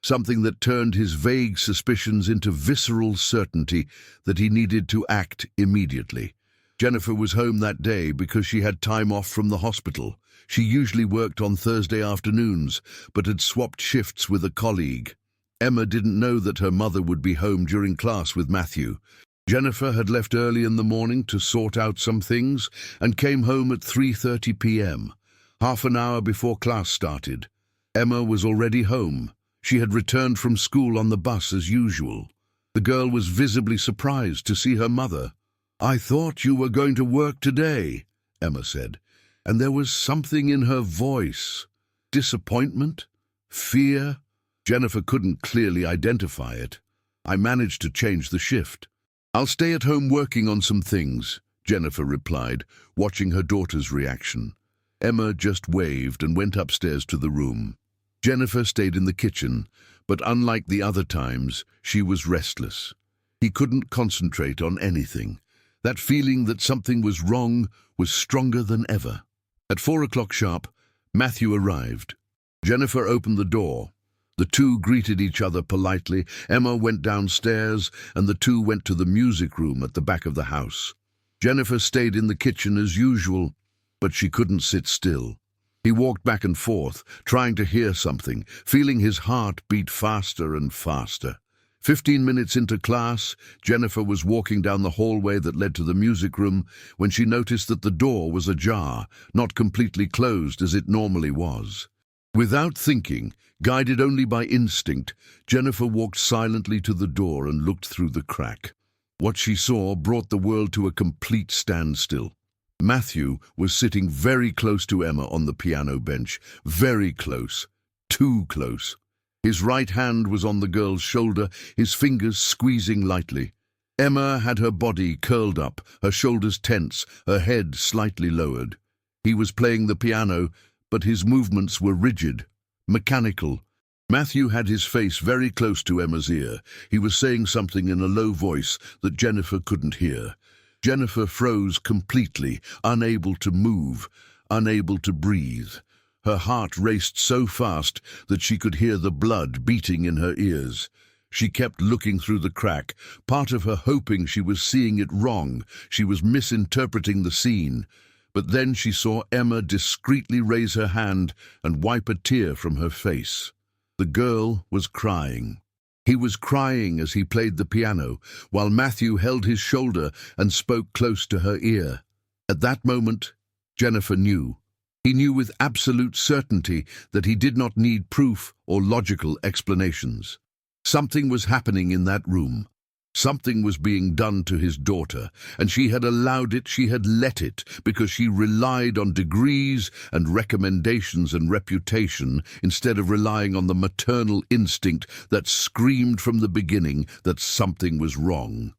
Something that turned his vague suspicions into visceral certainty that he needed to act immediately. Jennifer was home that day because she had time off from the hospital. She usually worked on Thursday afternoons, but had swapped shifts with a colleague. Emma didn't know that her mother would be home during class with Matthew. Jennifer had left early in the morning to sort out some things and came home at 3:30 p.m., half an hour before class started. Emma was already home. She had returned from school on the bus as usual. The girl was visibly surprised to see her mother. "I thought you were going to work today," Emma said, and there was something in her voice. Disappointment? Fear? Jennifer couldn't clearly identify it. "I managed to change the shift. I'll stay at home working on some things," Jennifer replied, watching her daughter's reaction. Emma just waved and went upstairs to the room. Jennifer stayed in the kitchen, but unlike the other times, she was restless. He couldn't concentrate on anything. That feeling that something was wrong was stronger than ever. At 4 o'clock sharp, Matthew arrived. Jennifer opened the door. The two greeted each other politely. Emma went downstairs, and the two went to the music room at the back of the house. Jennifer stayed in the kitchen as usual, but she couldn't sit still. He walked back and forth, trying to hear something, feeling his heart beat faster and faster. 15 minutes into class, Jennifer was walking down the hallway that led to the music room when she noticed that the door was ajar, not completely closed as it normally was. Without thinking, guided only by instinct, Jennifer walked silently to the door and looked through the crack. What she saw brought the world to a complete standstill. Matthew was sitting very close to Emma on the piano bench, very close, too close. His right hand was on the girl's shoulder, his fingers squeezing lightly. Emma had her body curled up, her shoulders tense, her head slightly lowered. He was playing the piano, but his movements were rigid, mechanical. Matthew had his face very close to Emma's ear. He was saying something in a low voice that Jennifer couldn't hear. Jennifer froze completely, unable to move, unable to breathe. Her heart raced so fast that she could hear the blood beating in her ears. She kept looking through the crack, part of her hoping she was seeing it wrong, she was misinterpreting the scene. But then she saw Emma discreetly raise her hand and wipe a tear from her face. The girl was crying. He was crying as he played the piano, while Matthew held his shoulder and spoke close to her ear. At that moment, Jennifer knew. He knew with absolute certainty that he did not need proof or logical explanations. Something was happening in that room. Something was being done to his daughter, and she had allowed it, she had let it, because she relied on degrees and recommendations and reputation instead of relying on the maternal instinct that screamed from the beginning that something was wrong.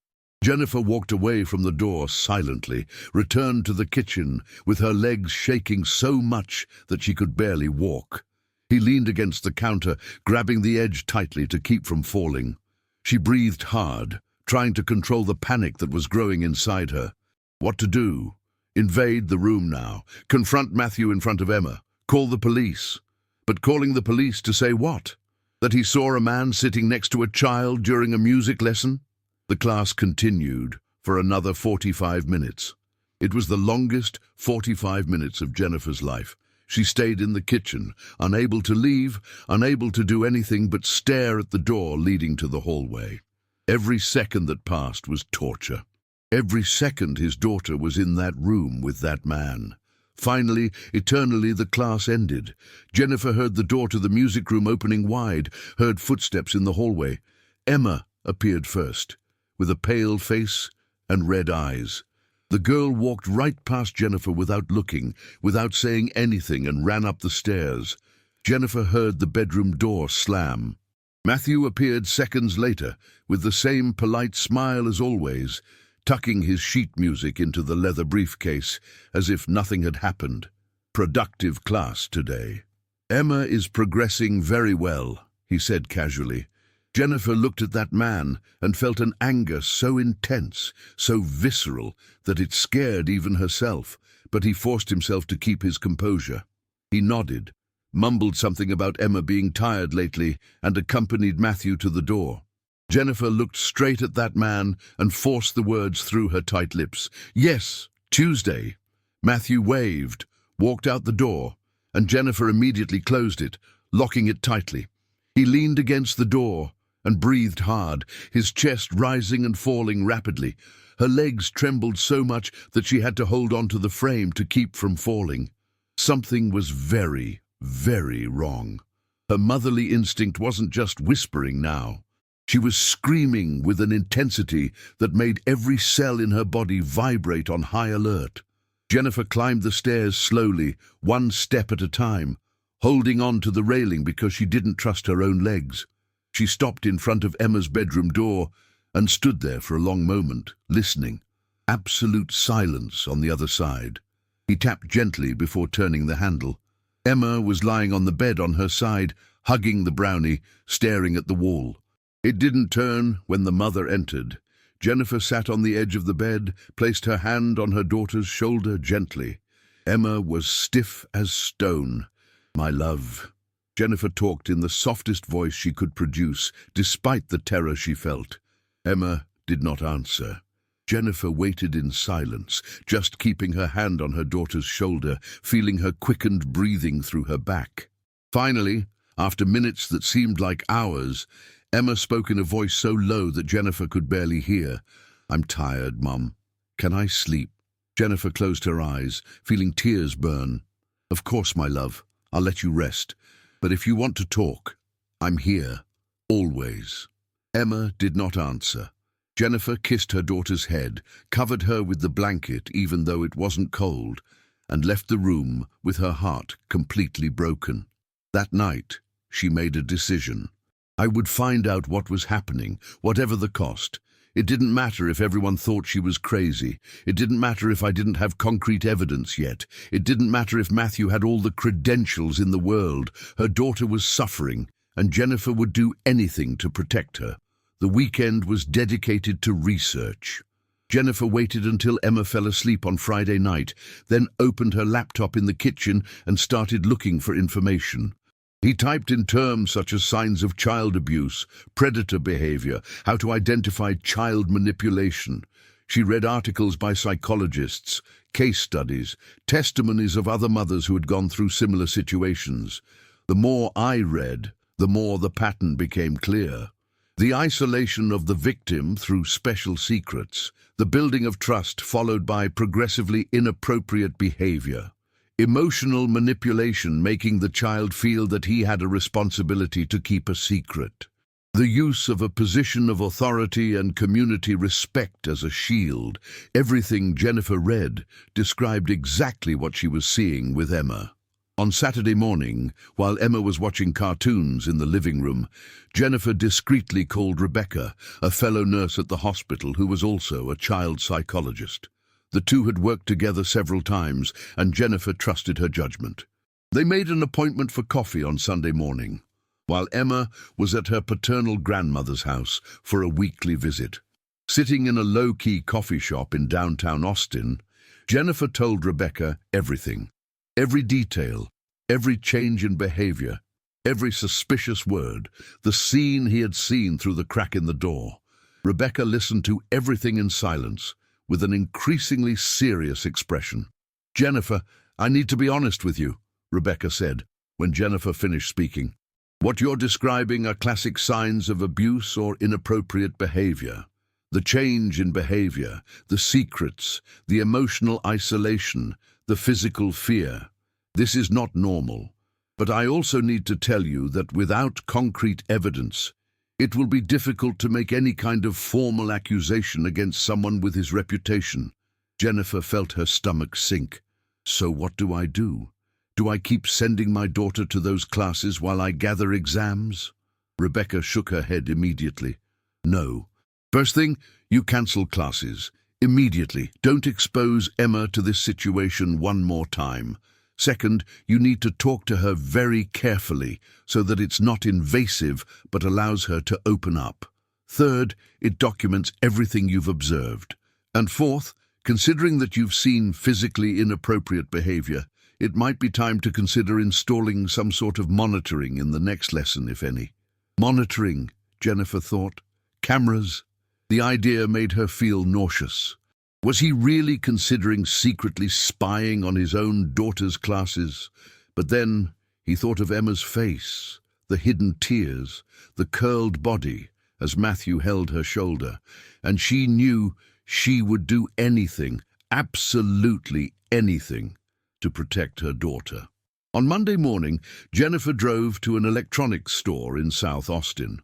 Jennifer walked away from the door silently, returned to the kitchen, with her legs shaking so much that she could barely walk. He leaned against the counter, grabbing the edge tightly to keep from falling. She breathed hard, trying to control the panic that was growing inside her. What to do? Invade the room now, confront Matthew in front of Emma, call the police. But calling the police to say what? That he saw a man sitting next to a child during a music lesson? The class continued for another 45 minutes. It was the longest 45 minutes of Jennifer's life. She stayed in the kitchen, unable to leave, unable to do anything but stare at the door leading to the hallway. Every second that passed was torture. Every second his daughter was in that room with that man. Finally, eternally, the class ended. Jennifer heard the door to the music room opening wide, heard footsteps in the hallway. Emma appeared first, with a pale face and red eyes. The girl walked right past Jennifer without looking, without saying anything, and ran up the stairs. Jennifer heard the bedroom door slam. Matthew appeared seconds later, with the same polite smile as always. tucking his sheet music into the leather briefcase as if nothing had happened. "Productive class today." "Emma is progressing very well," he said casually. Jennifer looked at that man and felt an anger so intense, so visceral, that it scared even herself, but he forced himself to keep his composure. He nodded, mumbled something about Emma being tired lately, and accompanied Matthew to the door. Jennifer looked straight at that man and forced the words through her tight lips. "Yes, Tuesday." Matthew waved, walked out the door, and Jennifer immediately closed it, locking it tightly. He leaned against the door and breathed hard, his chest rising and falling rapidly. Her legs trembled so much that she had to hold on to the frame to keep from falling. Something was very, very wrong. Her motherly instinct wasn't just whispering now. She was screaming with an intensity that made every cell in her body vibrate on high alert. Jennifer climbed the stairs slowly, one step at a time, holding on to the railing because she didn't trust her own legs. She stopped in front of Emma's bedroom door and stood there for a long moment, listening. Absolute silence on the other side. He tapped gently before turning the handle. Emma was lying on the bed on her side, hugging the brownie, staring at the wall. It didn't turn when the mother entered. Jennifer sat on the edge of the bed, placed her hand on her daughter's shoulder gently. Emma was stiff as stone. "My love." Jennifer talked in the softest voice she could produce, despite the terror she felt. Emma did not answer. Jennifer waited in silence, just keeping her hand on her daughter's shoulder, feeling her quickened breathing through her back. Finally, after minutes that seemed like hours, Emma spoke in a voice so low that Jennifer could barely hear. "I'm tired, Mum. Can I sleep?" Jennifer closed her eyes, feeling tears burn. "Of course, my love. I'll let you rest. But if you want to talk, I'm here. Always." Emma did not answer. Jennifer kissed her daughter's head, covered her with the blanket even though it wasn't cold, and left the room with her heart completely broken. That night, she made a decision. I would find out what was happening, whatever the cost. It didn't matter if everyone thought she was crazy. It didn't matter if I didn't have concrete evidence yet. It didn't matter if Matthew had all the credentials in the world. Her daughter was suffering, and Jennifer would do anything to protect her. The weekend was dedicated to research. Jennifer waited until Emma fell asleep on Friday night, then opened her laptop in the kitchen and started looking for information. He typed in terms such as signs of child abuse, predator behavior, how to identify child manipulation. She read articles by psychologists, case studies, testimonies of other mothers who had gone through similar situations. The more I read, the more the pattern became clear. The isolation of the victim through special secrets, the building of trust followed by progressively inappropriate behavior. Emotional manipulation, making the child feel that he had a responsibility to keep a secret. The use of a position of authority and community respect as a shield. Everything Jennifer read described exactly what she was seeing with Emma. On Saturday morning, while Emma was watching cartoons in the living room, Jennifer discreetly called Rebecca, a fellow nurse at the hospital who was also a child psychologist. The two had worked together several times, and Jennifer trusted her judgment. They made an appointment for coffee on Sunday morning, while Emma was at her paternal grandmother's house for a weekly visit. Sitting in a low-key coffee shop in downtown Austin, Jennifer told Rebecca everything. Every detail, every change in behavior, every suspicious word, the scene he had seen through the crack in the door. Rebecca listened to everything in silence, with an increasingly serious expression. "Jennifer, I need to be honest with you," Rebecca said, when Jennifer finished speaking. "What you're describing are classic signs of abuse or inappropriate behavior. The change in behavior, the secrets, the emotional isolation, the physical fear. This is not normal. But I also need to tell you that without concrete evidence, it will be difficult to make any kind of formal accusation against someone with his reputation." Jennifer felt her stomach sink. "So what do I do? Do I keep sending my daughter to those classes while I gather exams?" Rebecca shook her head immediately. "No. First thing, you cancel classes. Immediately, don't expose Emma to this situation one more time. Second, you need to talk to her very carefully so that it's not invasive but allows her to open up. Third, it documents everything you've observed. And fourth, considering that you've seen physically inappropriate behavior, it might be time to consider installing some sort of monitoring in the next lesson, if any. Monitoring, Jennifer thought. Cameras. The idea made her feel nauseous. Was he really considering secretly spying on his own daughter's classes? But then he thought of Emma's face, the hidden tears, the curled body as Matthew held her shoulder, and she knew she would do anything, absolutely anything, to protect her daughter. On Monday morning, Jennifer drove to an electronics store in South Austin.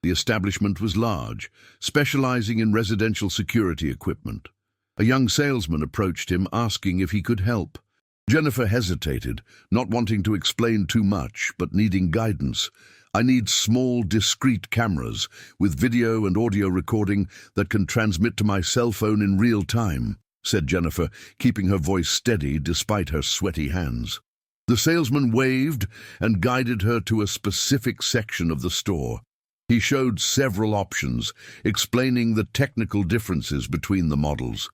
The establishment was large, specializing in residential security equipment. A young salesman approached him, asking if he could help. Jennifer hesitated, not wanting to explain too much, but needing guidance. I need small, discreet cameras with video and audio recording that can transmit to my cell phone in real time, said Jennifer, keeping her voice steady despite her sweaty hands. The salesman waved and guided her to a specific section of the store. He showed several options, explaining the technical differences between the models.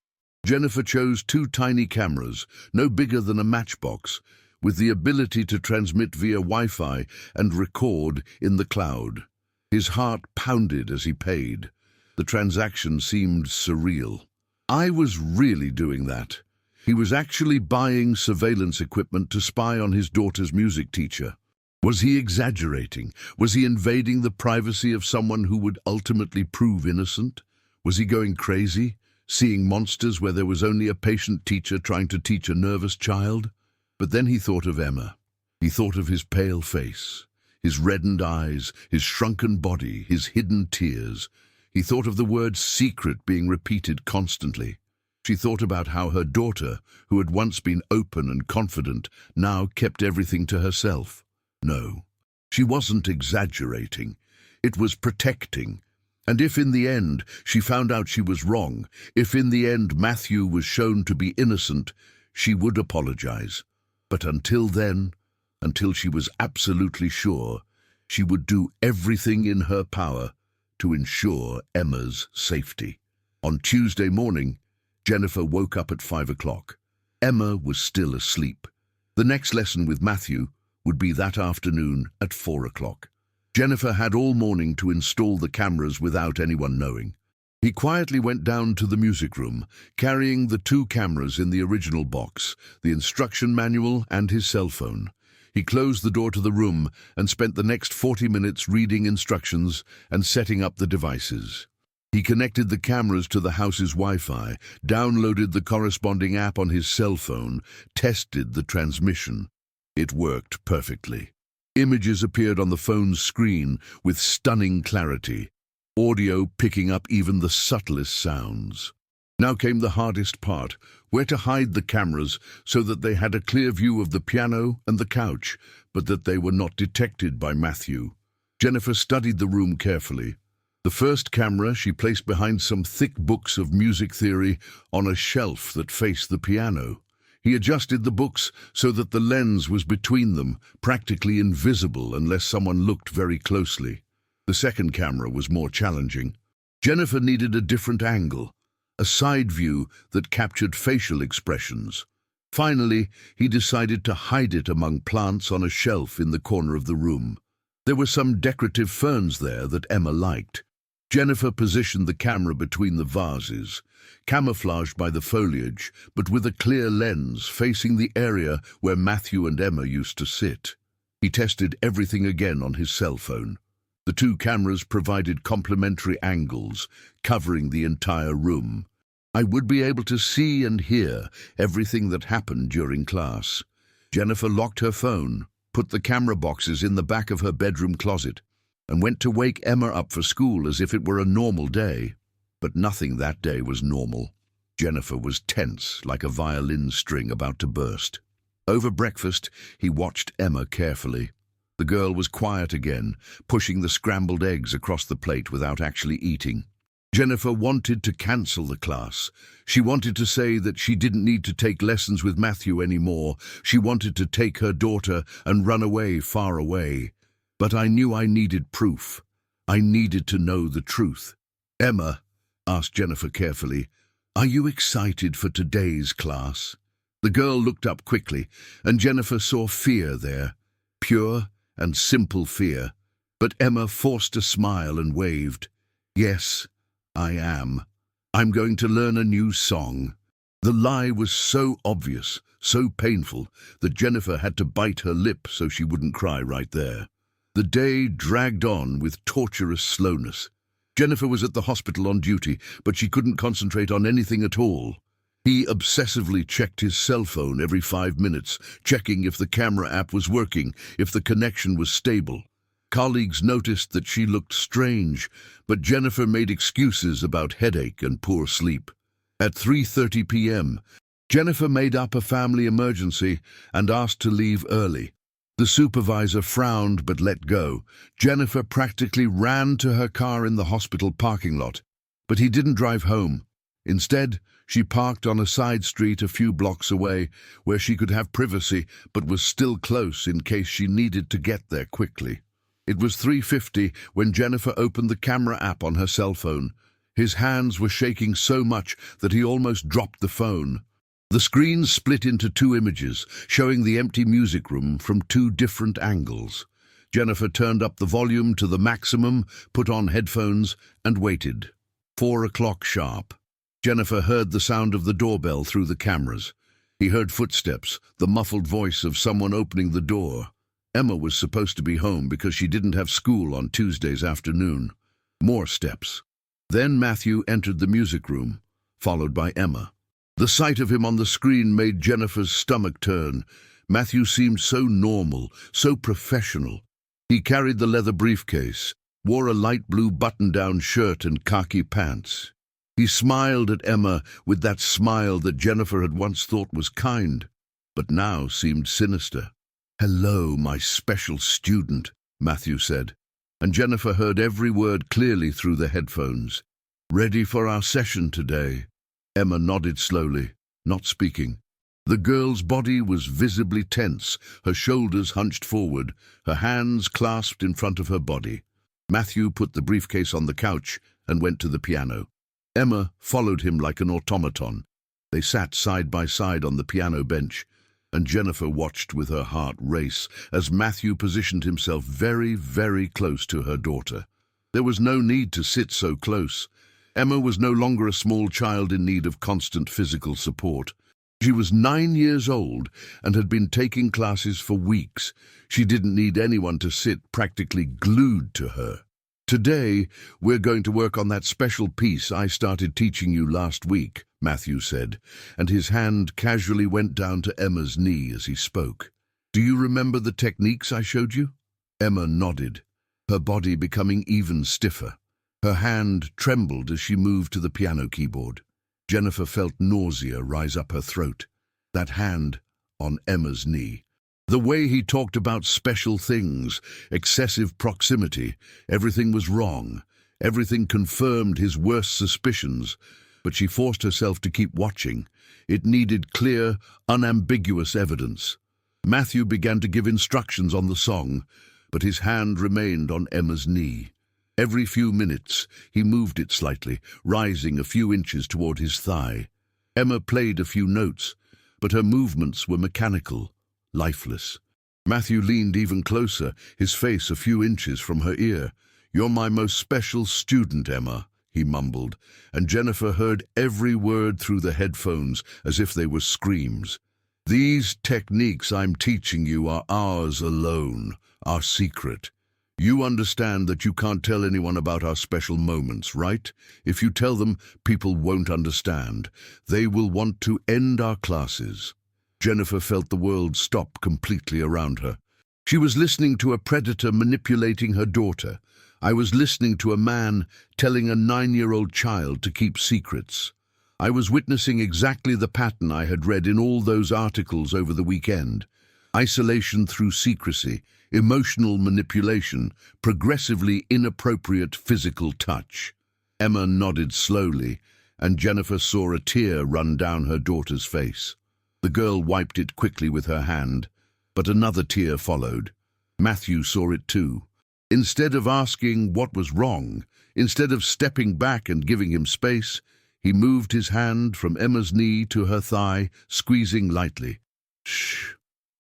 Jennifer chose 2 tiny cameras, no bigger than a matchbox, with the ability to transmit via Wi-Fi and record in the cloud. His heart pounded as he paid. The transaction seemed surreal. I was really doing that. He was actually buying surveillance equipment to spy on his daughter's music teacher. Was he exaggerating? Was he invading the privacy of someone who would ultimately prove innocent? Was he going crazy? Seeing monsters where there was only a patient teacher trying to teach a nervous child? But then he thought of Emma. He thought of his pale face, his reddened eyes, his shrunken body, his hidden tears. He thought of the word secret being repeated constantly. She thought about how her daughter, who had once been open and confident, now kept everything to herself. No, she wasn't exaggerating. It was protecting. And if in the end she found out she was wrong, if in the end Matthew was shown to be innocent, she would apologize. But until then, until she was absolutely sure, she would do everything in her power to ensure Emma's safety. On Tuesday morning, Jennifer woke up at 5 o'clock. Emma was still asleep. The next lesson with Matthew would be that afternoon at 4 o'clock. Jennifer had all morning to install the cameras without anyone knowing. He quietly went down to the music room, carrying the 2 cameras in the original box, the instruction manual and his cell phone. He closed the door to the room and spent the next 40 minutes reading instructions and setting up the devices. He connected the cameras to the house's Wi-Fi, downloaded the corresponding app on his cell phone, tested the transmission. It worked perfectly. Images appeared on the phone's screen with stunning clarity, audio picking up even the subtlest sounds. Now came the hardest part, where to hide the cameras so that they had a clear view of the piano and the couch, but that they were not detected by Matthew. Jennifer studied the room carefully. The first camera she placed behind some thick books of music theory on a shelf that faced the piano. He adjusted the books so that the lens was between them, practically invisible unless someone looked very closely. The second camera was more challenging. Jennifer needed a different angle, a side view that captured facial expressions. Finally, he decided to hide it among plants on a shelf in the corner of the room. There were some decorative ferns there that Emma liked. Jennifer positioned the camera between the vases, camouflaged by the foliage, but with a clear lens facing the area where Matthew and Emma used to sit. He tested everything again on his cell phone. The 2 cameras provided complementary angles, covering the entire room. I would be able to see and hear everything that happened during class. Jennifer locked her phone, put the camera boxes in the back of her bedroom closet, and went to wake Emma up for school as if it were a normal day. But nothing that day was normal. Jennifer was tense, like a violin string about to burst. Over breakfast, he watched Emma carefully. The girl was quiet again, pushing the scrambled eggs across the plate without actually eating. Jennifer wanted to cancel the class. She wanted to say that she didn't need to take lessons with Matthew anymore. She wanted to take her daughter and run away, far away. But I knew I needed proof. I needed to know the truth. "Emma," asked Jennifer carefully, "are you excited for today's class?" The girl looked up quickly, and Jennifer saw fear there, pure and simple fear. But Emma forced a smile and waved. "Yes, I am. I'm going to learn a new song." The lie was so obvious, so painful, that Jennifer had to bite her lip so she wouldn't cry right there. The day dragged on with torturous slowness. Jennifer was at the hospital on duty, but she couldn't concentrate on anything at all. He obsessively checked his cell phone every 5 minutes, checking if the camera app was working, if the connection was stable. Colleagues noticed that she looked strange, but Jennifer made excuses about headache and poor sleep. At 3:30 p.m., Jennifer made up a family emergency and asked to leave early. The supervisor frowned but let go. Jennifer practically ran to her car in the hospital parking lot, but he didn't drive home. Instead, she parked on a side street a few blocks away, where she could have privacy but was still close in case she needed to get there quickly. It was 3:50 when Jennifer opened the camera app on her cell phone. His hands were shaking so much that he almost dropped the phone. The screen split into 2 images, showing the empty music room from 2 different angles. Jennifer turned up the volume to the maximum, put on headphones, and waited. 4 o'clock sharp. Jennifer heard the sound of the doorbell through the cameras. He heard footsteps, the muffled voice of someone opening the door. Emma was supposed to be home because she didn't have school on Tuesdays afternoon. More steps. Then Matthew entered the music room, followed by Emma. The sight of him on the screen made Jennifer's stomach turn. Matthew seemed so normal, so professional. He carried the leather briefcase, wore a light blue button-down shirt and khaki pants. He smiled at Emma with that smile that Jennifer had once thought was kind, but now seemed sinister. "Hello, my special student," Matthew said, and Jennifer heard every word clearly through the headphones. "Ready for our session today?" Emma nodded slowly, not speaking. The girl's body was visibly tense, her shoulders hunched forward, her hands clasped in front of her body. Matthew put the briefcase on the couch and went to the piano. Emma followed him like an automaton. They sat side by side on the piano bench, and Jennifer watched with her heart race as Matthew positioned himself very, very close to her daughter. There was no need to sit so close. Emma was no longer a small child in need of constant physical support. She was 9 years old and had been taking classes for weeks. She didn't need anyone to sit practically glued to her. "Today, we're going to work on that special piece I started teaching you last week," Matthew said, and his hand casually went down to Emma's knee as he spoke. "Do you remember the techniques I showed you?" Emma nodded, her body becoming even stiffer. Her hand trembled as she moved to the piano keyboard. Jennifer felt nausea rise up her throat. That hand on Emma's knee. The way he talked about special things, excessive proximity, everything was wrong. Everything confirmed his worst suspicions, but she forced herself to keep watching. It needed clear, unambiguous evidence. Matthew began to give instructions on the song, but his hand remained on Emma's knee. Every few minutes, he moved it slightly, rising a few inches toward his thigh. Emma played a few notes, but her movements were mechanical, lifeless. Matthew leaned even closer, his face a few inches from her ear. "You're my most special student, Emma," he mumbled, and Jennifer heard every word through the headphones as if they were screams. "These techniques I'm teaching you are ours alone, our secret. You understand that you can't tell anyone about our special moments, right? If you tell them, people won't understand. They will want to end our classes." Jennifer felt the world stop completely around her. She was listening to a predator manipulating her daughter. I was listening to a man telling a 9-year-old child to keep secrets. I was witnessing exactly the pattern I had read in all those articles over the weekend. Isolation through secrecy, emotional manipulation, progressively inappropriate physical touch. Emma nodded slowly, and Jennifer saw a tear run down her daughter's face. The girl wiped it quickly with her hand, but another tear followed. Matthew saw it too. Instead of asking what was wrong, instead of stepping back and giving him space, he moved his hand from Emma's knee to her thigh, squeezing lightly. "Shh,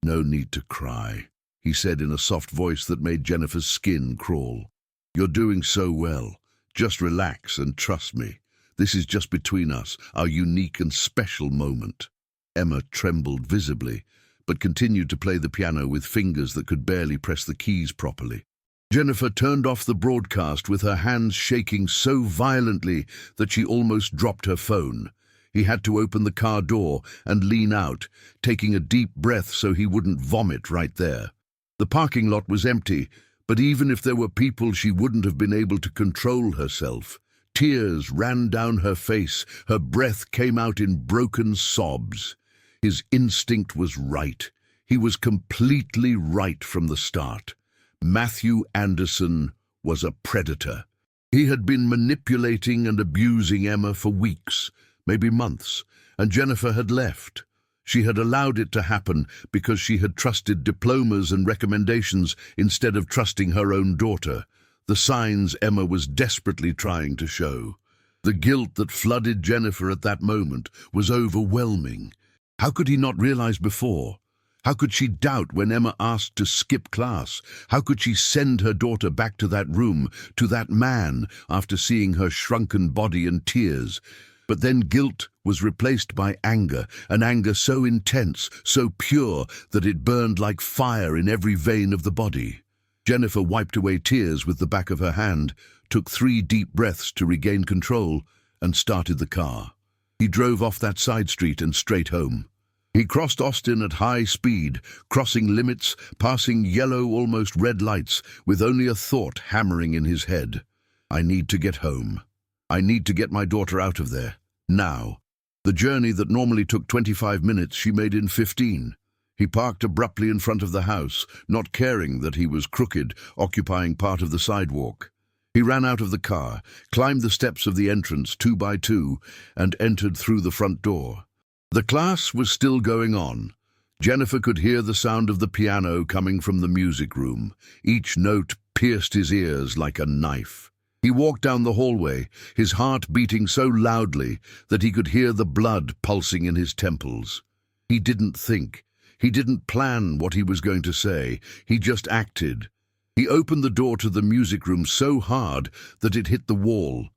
no need to cry," he said in a soft voice that made Jennifer's skin crawl. "You're doing so well. Just relax and trust me. This is just between us, our unique and special moment." Emma trembled visibly, but continued to play the piano with fingers that could barely press the keys properly. Jennifer turned off the broadcast with her hands shaking so violently that she almost dropped her phone. He had to open the car door and lean out, taking a deep breath so he wouldn't vomit right there. The parking lot was empty, but even if there were people, she wouldn't have been able to control herself. Tears ran down her face, her breath came out in broken sobs. His instinct was right. He was completely right from the start. Matthew Anderson was a predator. He had been manipulating and abusing Emma for weeks, maybe months, and Jennifer had left. She had allowed it to happen because she had trusted diplomas and recommendations instead of trusting her own daughter, the signs Emma was desperately trying to show. The guilt that flooded Jennifer at that moment was overwhelming. How could he not realize before? How could she doubt when Emma asked to skip class? How could she send her daughter back to that room, to that man, after seeing her shrunken body and tears? But then guilt was replaced by anger, an anger so intense, so pure, that it burned like fire in every vein of the body. Jennifer wiped away tears with the back of her hand, took 3 deep breaths to regain control, and started the car. He drove off that side street and straight home. He crossed Austin at high speed, crossing limits, passing yellow, almost red lights, with only a thought hammering in his head. "I need to get home. I need to get my daughter out of there. Now." The journey that normally took 25 minutes she made in 15. He parked abruptly in front of the house, not caring that he was crooked, occupying part of the sidewalk. He ran out of the car, climbed the steps of the entrance 2 by 2, and entered through the front door. The class was still going on. Jennifer could hear the sound of the piano coming from the music room. Each note pierced his ears like a knife. He walked down the hallway, his heart beating so loudly that he could hear the blood pulsing in his temples. He didn't think. He didn't plan what he was going to say. He just acted. He opened the door to the music room so hard that it hit the wall.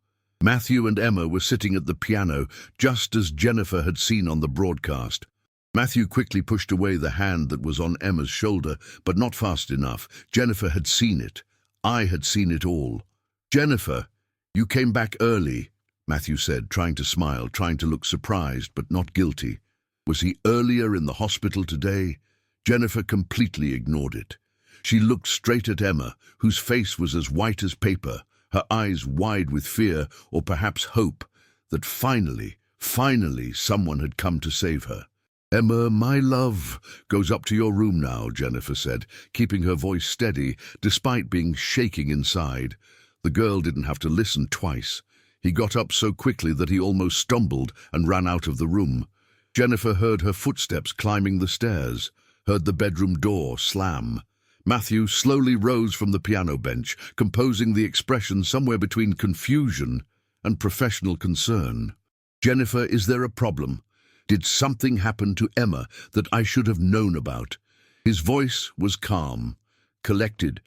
Matthew and Emma were sitting at the piano, just as Jennifer had seen on the broadcast. Matthew quickly pushed away the hand that was on Emma's shoulder, but not fast enough. Jennifer had seen it. I had seen it all. "Jennifer, you came back early," Matthew said, trying to smile, trying to look surprised, but not guilty. Was he earlier in the hospital today? Jennifer completely ignored it. She looked straight at Emma, whose face was as white as paper, her eyes wide with fear, or perhaps hope, that finally someone had come to save her. "Emma, my love, goes up to your room now," Jennifer said, keeping her voice steady, despite being shaking inside. The girl didn't have to listen twice. He got up so quickly that he almost stumbled and ran out of the room. Jennifer heard her footsteps climbing the stairs, heard the bedroom door slam. Matthew slowly rose from the piano bench, composing the expression somewhere between confusion and professional concern. "Jennifer, is there a problem? Did something happen to Emma that I should have known about?" His voice was calm, collected,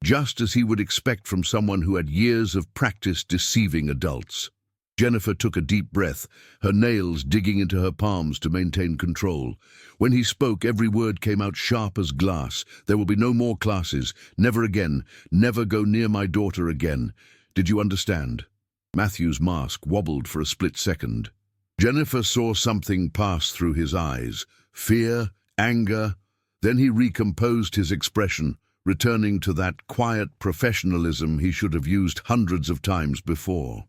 just as he would expect from someone who had years of practice deceiving adults. Jennifer took a deep breath, her nails digging into her palms to maintain control. When he spoke, every word came out sharp as glass. "There will be no more classes. Never again. Never go near my daughter again. Did you understand?" Matthew's mask wobbled for a split second. Jennifer saw something pass through his eyes. Fear, anger. Then he recomposed his expression, returning to that quiet professionalism he should have used hundreds of times before.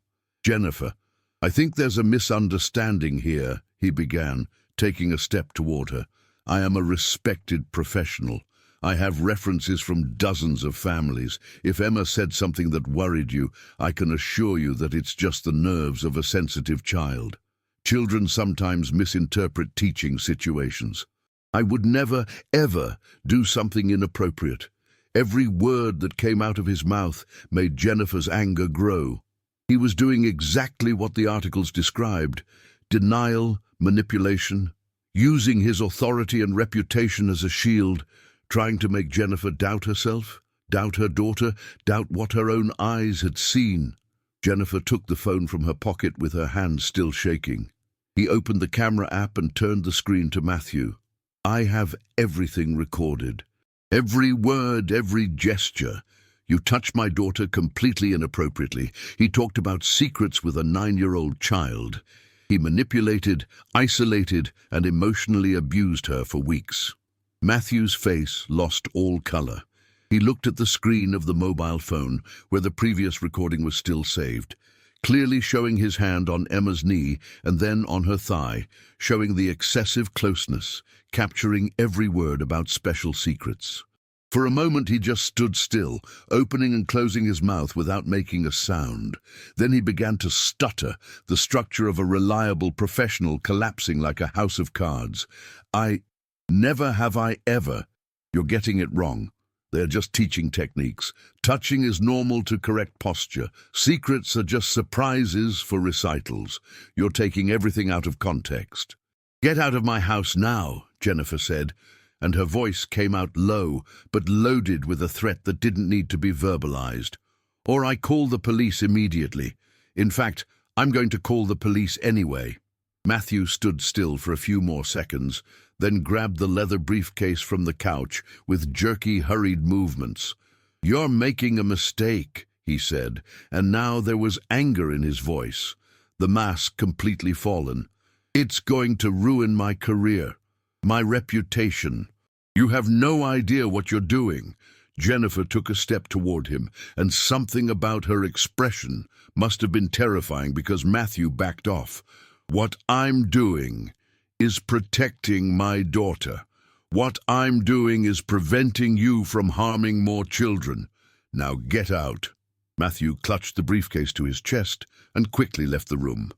"Jennifer, I think there's a misunderstanding here," he began, taking a step toward her. "I am a respected professional. I have references from dozens of families. If Emma said something that worried you, I can assure you that it's just the nerves of a sensitive child. Children sometimes misinterpret teaching situations. I would never, ever do something inappropriate. Every word that came out of his mouth made Jennifer's anger grow. He was doing exactly what the articles described: denial, manipulation, using his authority and reputation as a shield, trying to make Jennifer doubt herself, doubt her daughter, doubt what her own eyes had seen. Jennifer took the phone from her pocket with her hand still shaking. He opened the camera app and turned the screen to Matthew. I have everything recorded. Every word, every gesture. You touched my daughter completely inappropriately. He talked about secrets with a 9-year-old child. He manipulated, isolated, and emotionally abused her for weeks. Matthew's face lost all color. He looked at the screen of the mobile phone, where the previous recording was still saved, clearly showing his hand on Emma's knee and then on her thigh, showing the excessive closeness, capturing every word about special secrets. For a moment he just stood still, opening and closing his mouth without making a sound. Then he began to stutter, the structure of a reliable professional collapsing like a house of cards. Never have I ever. You're getting it wrong. They're just teaching techniques. Touching is normal to correct posture. Secrets are just surprises for recitals. You're taking everything out of context. Get out of my house now, Jennifer said, and her voice came out low, but loaded with a threat that didn't need to be verbalized. Or I call the police immediately. In fact, I'm going to call the police anyway. Matthew stood still for a few more seconds, then grabbed the leather briefcase from the couch with jerky, hurried movements. You're making a mistake, he said, and now there was anger in his voice, the mask completely fallen. It's going to ruin my career, my reputation. You have no idea what you're doing. Jennifer took a step toward him, and something about her expression must have been terrifying because Matthew backed off. What I'm doing is protecting my daughter. What I'm doing is preventing you from harming more children. Now get out. Matthew clutched the briefcase to his chest and quickly left the room.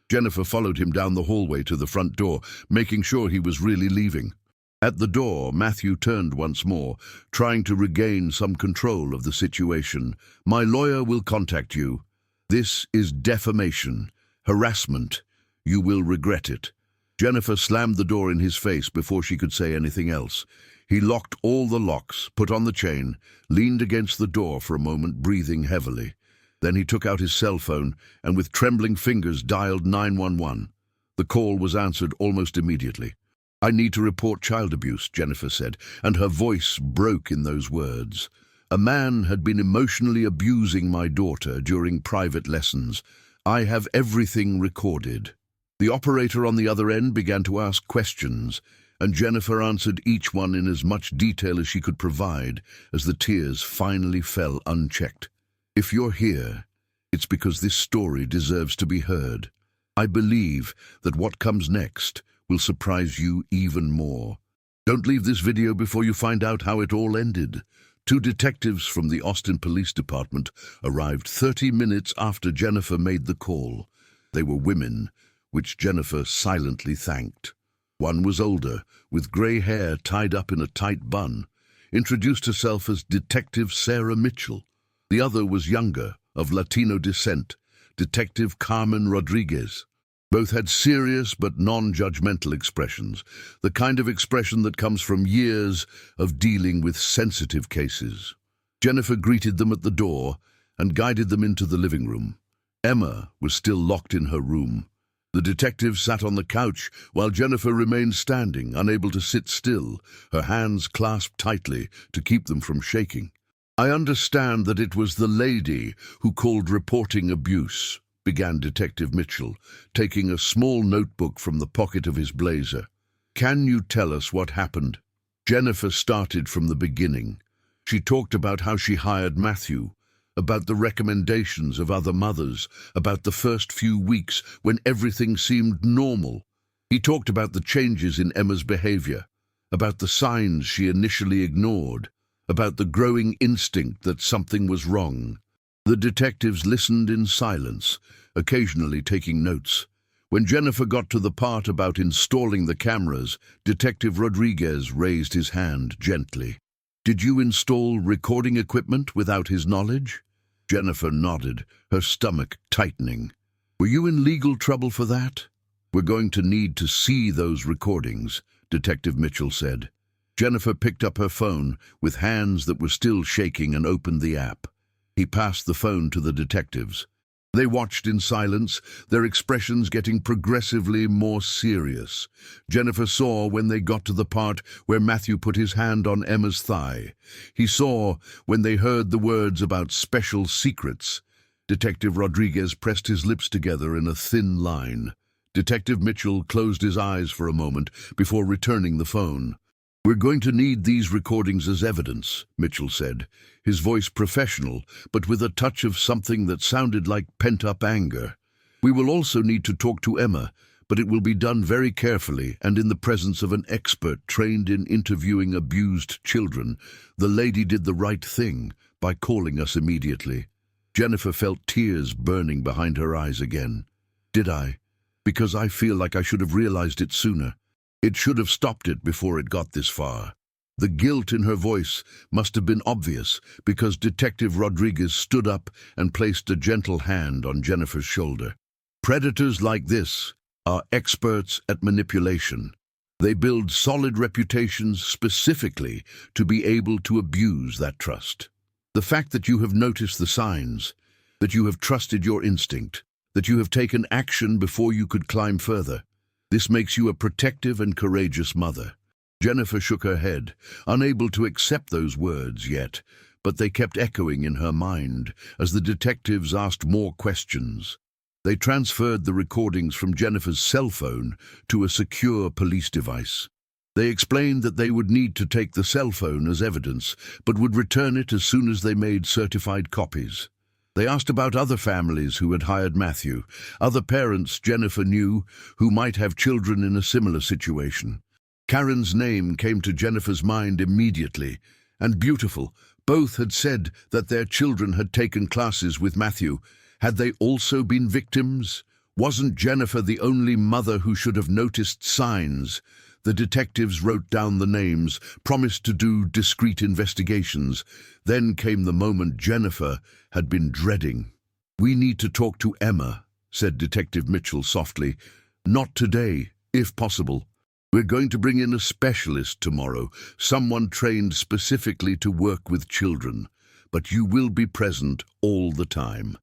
Jennifer followed him down the hallway to the front door, making sure he was really leaving. At the door, Matthew turned once more, trying to regain some control of the situation. My lawyer will contact you. This is defamation, harassment. You will regret it. Jennifer slammed the door in his face before she could say anything else. He locked all the locks, put on the chain, leaned against the door for a moment, breathing heavily. Then he took out his cell phone and with trembling fingers dialed 911. The call was answered almost immediately. I need to report child abuse, Jennifer said, and her voice broke in those words. A man had been emotionally abusing my daughter during private lessons. I have everything recorded. The operator on the other end began to ask questions, and Jennifer answered each one in as much detail as she could provide as the tears finally fell unchecked. If you're here, it's because this story deserves to be heard. I believe that what comes next will surprise you even more. Don't leave this video before you find out how it all ended. 2 detectives from the Austin Police Department arrived 30 minutes after Jennifer made the call. They were women, which Jennifer silently thanked. One was older, with gray hair tied up in a tight bun, introduced herself as Detective Sarah Mitchell. The other was younger, of Latino descent, Detective Carmen Rodriguez. Both had serious but non-judgmental expressions, the kind of expression that comes from years of dealing with sensitive cases. Jennifer greeted them at the door and guided them into the living room. Emma was still locked in her room. The detective sat on the couch while Jennifer remained standing, unable to sit still, her hands clasped tightly to keep them from shaking. I understand that it was the lady who called reporting abuse, began Detective Mitchell, taking a small notebook from the pocket of his blazer. Can you tell us what happened? Jennifer started from the beginning. She talked about how she hired Matthew, about the recommendations of other mothers, about the first few weeks when everything seemed normal. He talked about the changes in Emma's behavior, about the signs she initially ignored, about the growing instinct that something was wrong. The detectives listened in silence, occasionally taking notes. When Jennifer got to the part about installing the cameras, Detective Rodriguez raised his hand gently. "Did you install recording equipment without his knowledge?" Jennifer nodded, her stomach tightening. "Were you in legal trouble for that?" "We're going to need to see those recordings," Detective Mitchell said. Jennifer picked up her phone with hands that were still shaking and opened the app. He passed the phone to the detectives. They watched in silence, their expressions getting progressively more serious. Jennifer saw when they got to the part where Matthew put his hand on Emma's thigh. He saw when they heard the words about special secrets. Detective Rodriguez pressed his lips together in a thin line. Detective Mitchell closed his eyes for a moment before returning the phone. "We're going to need these recordings as evidence," Mitchell said, his voice professional, but with a touch of something that sounded like pent-up anger. "We will also need to talk to Emma, but it will be done very carefully and in the presence of an expert trained in interviewing abused children. The lady did the right thing by calling us immediately." Jennifer felt tears burning behind her eyes again. "Did I? Because I feel like I should have realized it sooner. It should have stopped it before it got this far." The guilt in her voice must have been obvious because Detective Rodriguez stood up and placed a gentle hand on Jennifer's shoulder. "Predators like this are experts at manipulation. They build solid reputations specifically to be able to abuse that trust. The fact that you have noticed the signs, that you have trusted your instinct, that you have taken action before you could climb further, this makes you a protective and courageous mother." Jennifer shook her head, unable to accept those words yet, but they kept echoing in her mind as the detectives asked more questions. They transferred the recordings from Jennifer's cell phone to a secure police device. They explained that they would need to take the cell phone as evidence, but would return it as soon as they made certified copies. They asked about other families who had hired Matthew, other parents Jennifer knew who might have children in a similar situation. Karen's name came to Jennifer's mind immediately, and Beautiful. Both had said that their children had taken classes with Matthew. Had they also been victims? Wasn't Jennifer the only mother who should have noticed signs? The detectives wrote down the names, promised to do discreet investigations. Then came the moment Jennifer had been dreading. "We need to talk to Emma," said Detective Mitchell softly. "Not today, if possible. We're going to bring in a specialist tomorrow, someone trained specifically to work with children. But you will be present all the time."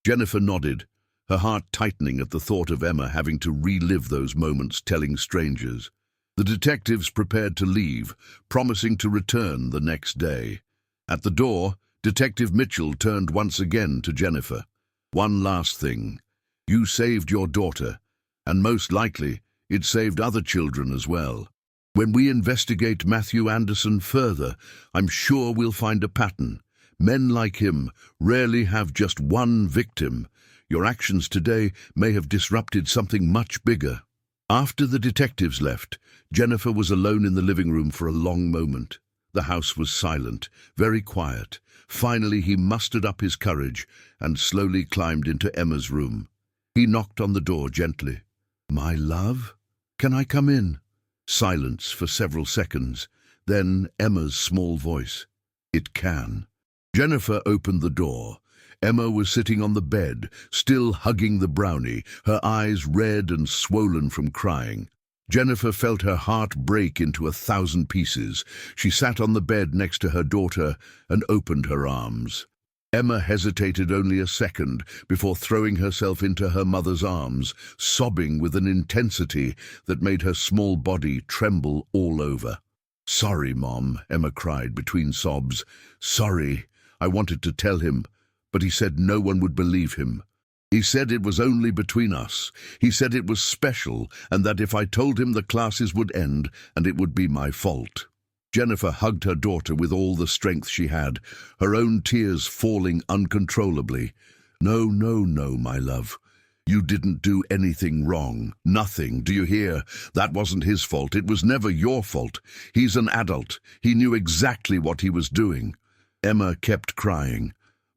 Jennifer nodded, her heart tightening at the thought of Emma having to relive those moments telling strangers. The detectives prepared to leave, promising to return the next day. At the door, Detective Mitchell turned once again to Jennifer. "One last thing. You saved your daughter, and most likely it saved other children as well. When we investigate Matthew Anderson further, I'm sure we'll find a pattern. Men like him rarely have just one victim. Your actions today may have disrupted something much bigger." After the detectives left, Jennifer was alone in the living room for a long moment. The house was silent, very quiet. Finally, he mustered up his courage and slowly climbed into Emma's room. He knocked on the door gently. "My love? Can I come in?" Silence for several seconds. Then Emma's small voice. "It can." Jennifer opened the door. Emma was sitting on the bed, still hugging the brownie, her eyes red and swollen from crying. Jennifer felt her heart break into 1,000 pieces. She sat on the bed next to her daughter and opened her arms. Emma hesitated only a second before throwing herself into her mother's arms, sobbing with an intensity that made her small body tremble all over. "Sorry, Mom," Emma cried between sobs. "Sorry. I wanted to tell him, but he said no one would believe him. He said it was only between us. He said it was special, and that if I told him the classes would end, and it would be my fault." Jennifer hugged her daughter with all the strength she had, her own tears falling uncontrollably. "No, no, no, my love. You didn't do anything wrong. Nothing, do you hear? That wasn't his fault. It was never your fault. He's an adult. He knew exactly what he was doing. Emma kept crying.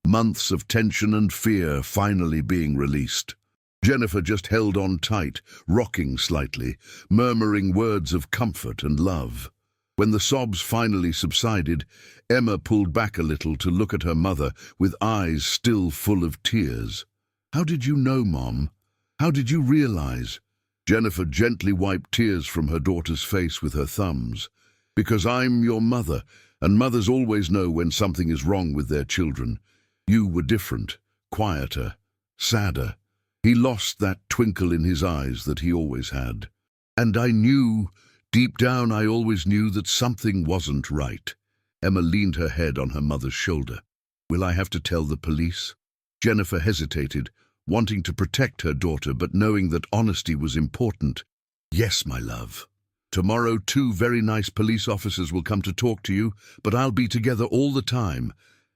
Months of tension and fear finally being released. Jennifer just held on tight, rocking slightly, murmuring words of comfort and love. When the sobs finally subsided, Emma pulled back a little to look at her mother with eyes still full of tears. "How did you know, Mom? How did you realize?" Jennifer gently wiped tears from her daughter's face with her thumbs. "Because I'm your mother, and mothers always know when something is wrong with their children. You were different, quieter, sadder." He lost that twinkle in his eyes that he always had. "And I knew, deep down I always knew that something wasn't right." Emma leaned her head on her mother's shoulder. "Will I have to tell the police?" Jennifer hesitated, wanting to protect her daughter but knowing that honesty was important. "Yes, my love. Tomorrow 2 very nice police officers will come to talk to you, but I'll be together all the time,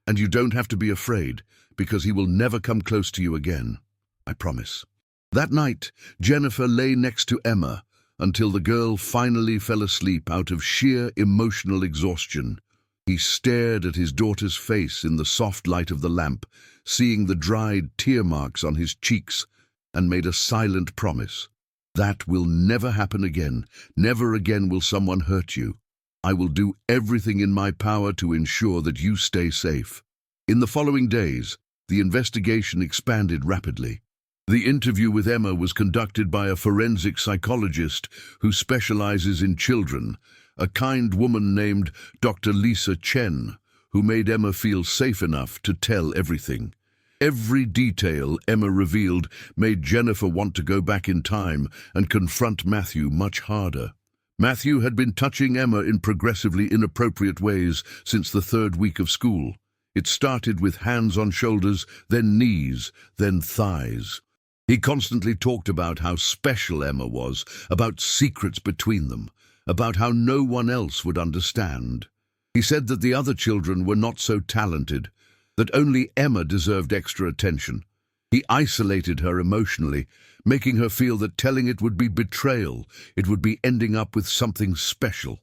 and you don't have to be afraid, because he will never come close to you again. I promise." That night, Jennifer lay next to Emma until the girl finally fell asleep out of sheer emotional exhaustion. He stared at his daughter's face in the soft light of the lamp, seeing the dried tear marks on his cheeks, and made a silent promise. "That will never happen again. Never again will someone hurt you. I will do everything in my power to ensure that you stay safe." In the following days, the investigation expanded rapidly. The interview with Emma was conducted by a forensic psychologist who specializes in children, a kind woman named Dr. Lisa Chen, who made Emma feel safe enough to tell everything. Every detail Emma revealed made Jennifer want to go back in time and confront Matthew much harder. Matthew had been touching Emma in progressively inappropriate ways since the 3rd week of school. It started with hands on shoulders, then knees, then thighs. He constantly talked about how special Emma was, about secrets between them, about how no one else would understand. He said that the other children were not so talented, that only Emma deserved extra attention. He isolated her emotionally, making her feel that telling it would be betrayal, it would be ending up with something special.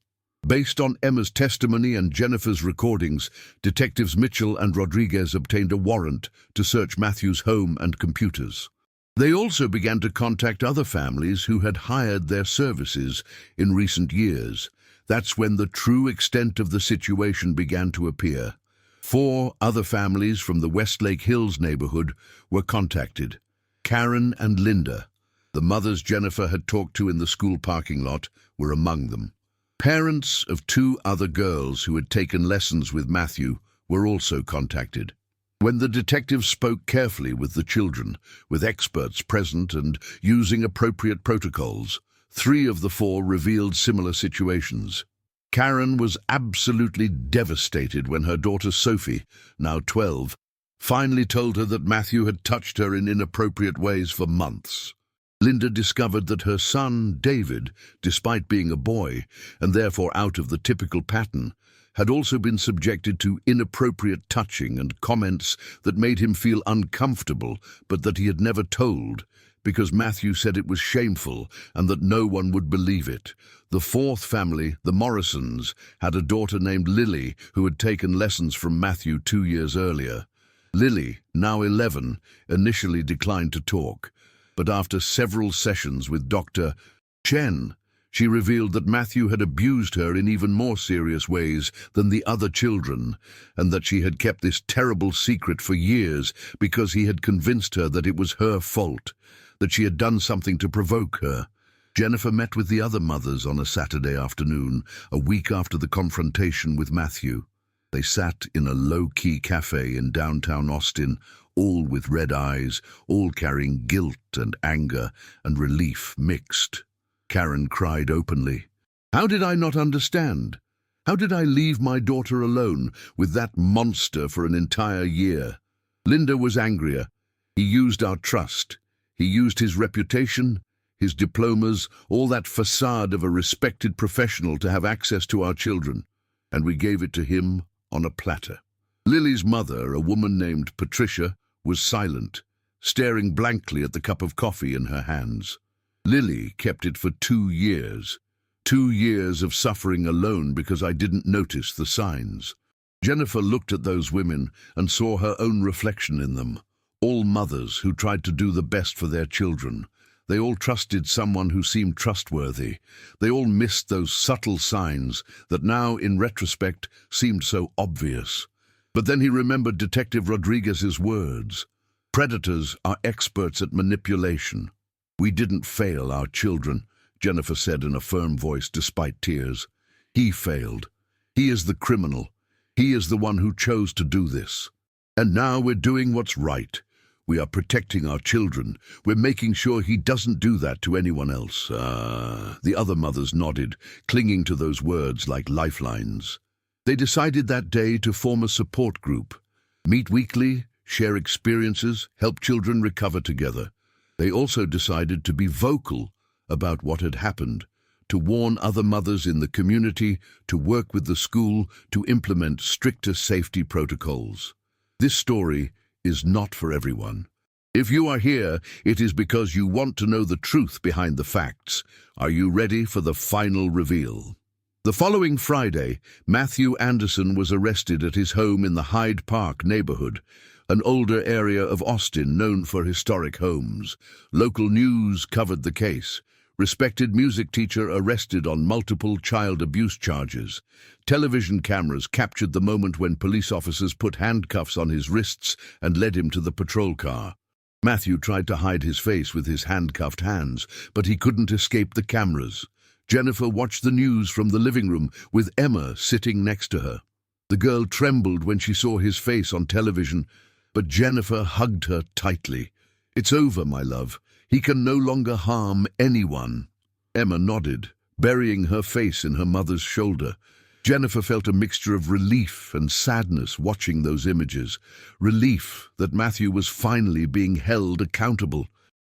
Based on Emma's testimony and Jennifer's recordings, Detectives Mitchell and Rodriguez obtained a warrant to search Matthew's home and computers. They also began to contact other families who had hired their services in recent years. That's when the true extent of the situation began to appear. 4 other families from the Westlake Hills neighborhood were contacted. Karen and Linda, the mothers Jennifer had talked to in the school parking lot, were among them. Parents of 2 other girls who had taken lessons with Matthew were also contacted. When the detectives spoke carefully with the children, with experts present and using appropriate protocols, 3 of the 4 revealed similar situations. Karen was absolutely devastated when her daughter Sophie, now 12, finally told her that Matthew had touched her in inappropriate ways for months. Linda discovered that her son, David, despite being a boy, and therefore out of the typical pattern, had also been subjected to inappropriate touching and comments that made him feel uncomfortable, but that he had never told, because Matthew said it was shameful and that no one would believe it. The 4th family, the Morrisons, had a daughter named Lily who had taken lessons from Matthew 2 years earlier. Lily, now 11, initially declined to talk, but after several sessions with Dr. Chen, she revealed that Matthew had abused her in even more serious ways than the other children, and that she had kept this terrible secret for years because he had convinced her that it was her fault, that she had done something to provoke her. Jennifer met with the other mothers on a Saturday afternoon, a week after the confrontation with Matthew. They sat in a low-key cafe in downtown Austin, all with red eyes, all carrying guilt and anger and relief mixed. Karen cried openly. "How did I not understand? How did I leave my daughter alone with that monster for an entire year?" Linda was angrier. "He used our trust. He used his reputation, his diplomas, all that facade of a respected professional to have access to our children, and we gave it to him on a platter." Lily's mother, a woman named Patricia, was silent. staring blankly at the cup of coffee in her hands. Lily kept it for 2 years. 2 years of suffering alone because I didn't notice the signs. Jennifer looked at those women and saw her own reflection in them. All mothers who tried to do the best for their children. They all trusted someone who seemed trustworthy. They all missed those subtle signs that now, in retrospect, seemed so obvious. But then he remembered Detective Rodriguez's words. Predators are experts at manipulation. We didn't fail our children, Jennifer said in a firm voice despite tears. He failed. He is the criminal. He is the one who chose to do this. And now we're doing what's right. We are protecting our children. We're making sure he doesn't do that to anyone else. The other mothers nodded, clinging to those words like lifelines. They decided that day to form a support group. Meet weekly, share experiences, help children recover together. They also decided to be vocal about what had happened, to warn other mothers in the community, to work with the school, to implement stricter safety protocols. This story is not for everyone. If you are here, it is because you want to know the truth behind the facts. Are you ready for the final reveal? The following Friday, Matthew Anderson was arrested at his home in the Hyde Park neighborhood, an older area of Austin known for historic homes. Local news covered the case. Respected music teacher arrested on multiple child abuse charges. Television cameras captured the moment when police officers put handcuffs on his wrists and led him to the patrol car. Matthew tried to hide his face with his handcuffed hands, but he couldn't escape the cameras. Jennifer watched the news from the living room with Emma sitting next to her. The girl trembled when she saw his face on television, but Jennifer hugged her tightly. "It's over, my love. He can no longer harm anyone." Emma nodded, burying her face in her mother's shoulder. Jennifer felt a mixture of relief and sadness watching those images. Relief that Matthew was finally being held accountable,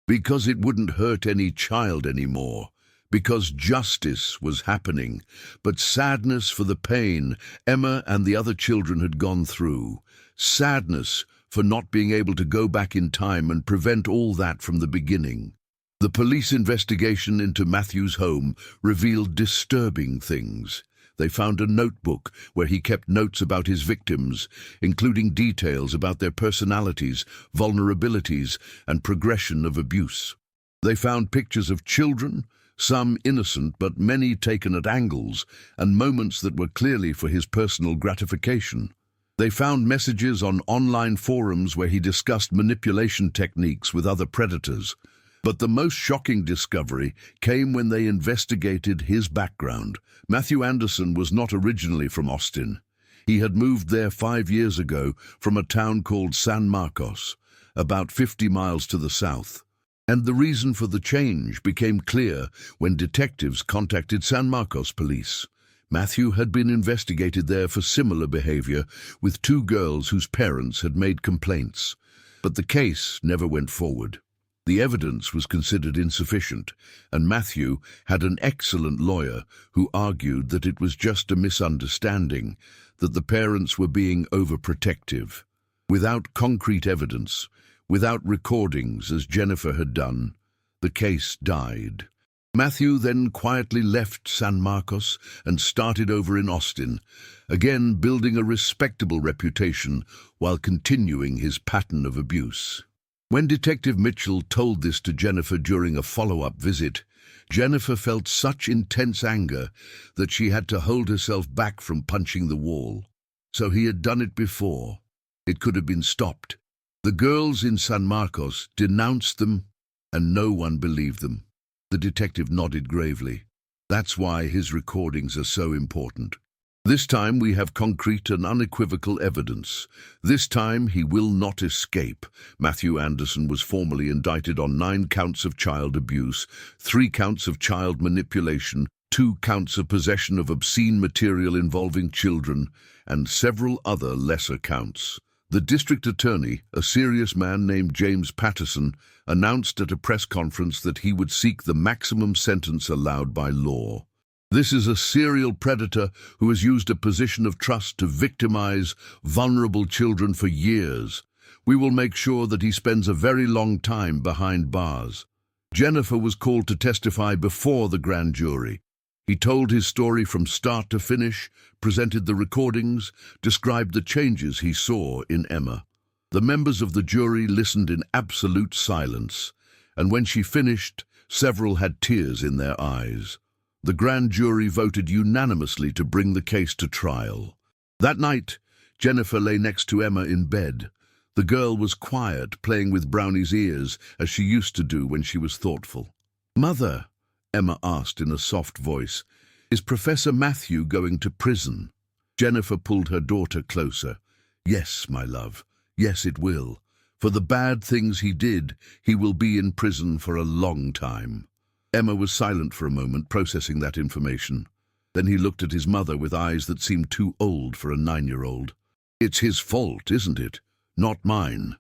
because it wouldn't hurt any child anymore, because justice was happening. But sadness for the pain Emma and the other children had gone through. Sadness for not being able to go back in time and prevent all that from the beginning. The police investigation into Matthew's home revealed disturbing things. They found a notebook where he kept notes about his victims, including details about their personalities, vulnerabilities, and progression of abuse. They found pictures of children, some innocent but many taken at angles, and moments that were clearly for his personal gratification. They found messages on online forums where he discussed manipulation techniques with other predators. But the most shocking discovery came when they investigated his background. Matthew Anderson was not originally from Austin. He had moved there 5 years ago from a town called San Marcos, about 50 miles to the south. And the reason for the change became clear when detectives contacted San Marcos police. Matthew had been investigated there for similar behavior with 2 girls whose parents had made complaints. But the case never went forward. The evidence was considered insufficient, and Matthew had an excellent lawyer who argued that it was just a misunderstanding, that the parents were being overprotective. Without concrete evidence, without recordings as Jennifer had done, the case died. Matthew then quietly left San Marcos and started over in Austin, again building a respectable reputation while continuing his pattern of abuse. When Detective Mitchell told this to Jennifer during a follow-up visit, Jennifer felt such intense anger that she had to hold herself back from punching the wall. So he had done it before. It could have been stopped. The girls in San Marcos denounced them, and no one believed them. The detective nodded gravely. That's why his recordings are so important. This time we have concrete and unequivocal evidence. This time he will not escape. Matthew Anderson was formally indicted on 9 counts of child abuse, 3 counts of child manipulation, 2 counts of possession of obscene material involving children, and several other lesser counts. The district attorney, a serious man named James Patterson, announced at a press conference that he would seek the maximum sentence allowed by law. This is a serial predator who has used a position of trust to victimize vulnerable children for years. We will make sure that he spends a very long time behind bars." Jennifer was called to testify before the grand jury. He told his story from start to finish, presented the recordings, described the changes he saw in Emma. The members of the jury listened in absolute silence, and when she finished, several had tears in their eyes. The grand jury voted unanimously to bring the case to trial. That night, Jennifer lay next to Emma in bed. The girl was quiet, playing with Brownie's ears, as she used to do when she was thoughtful. "Mother," Emma asked in a soft voice, "is Professor Matthew going to prison?" Jennifer pulled her daughter closer. "Yes, my love. Yes, it will. For the bad things he did, he will be in prison for a long time." Emma was silent for a moment, processing that information. Then he looked at his mother with eyes that seemed too old for a 9-year-old. "It's his fault, isn't it? Not mine."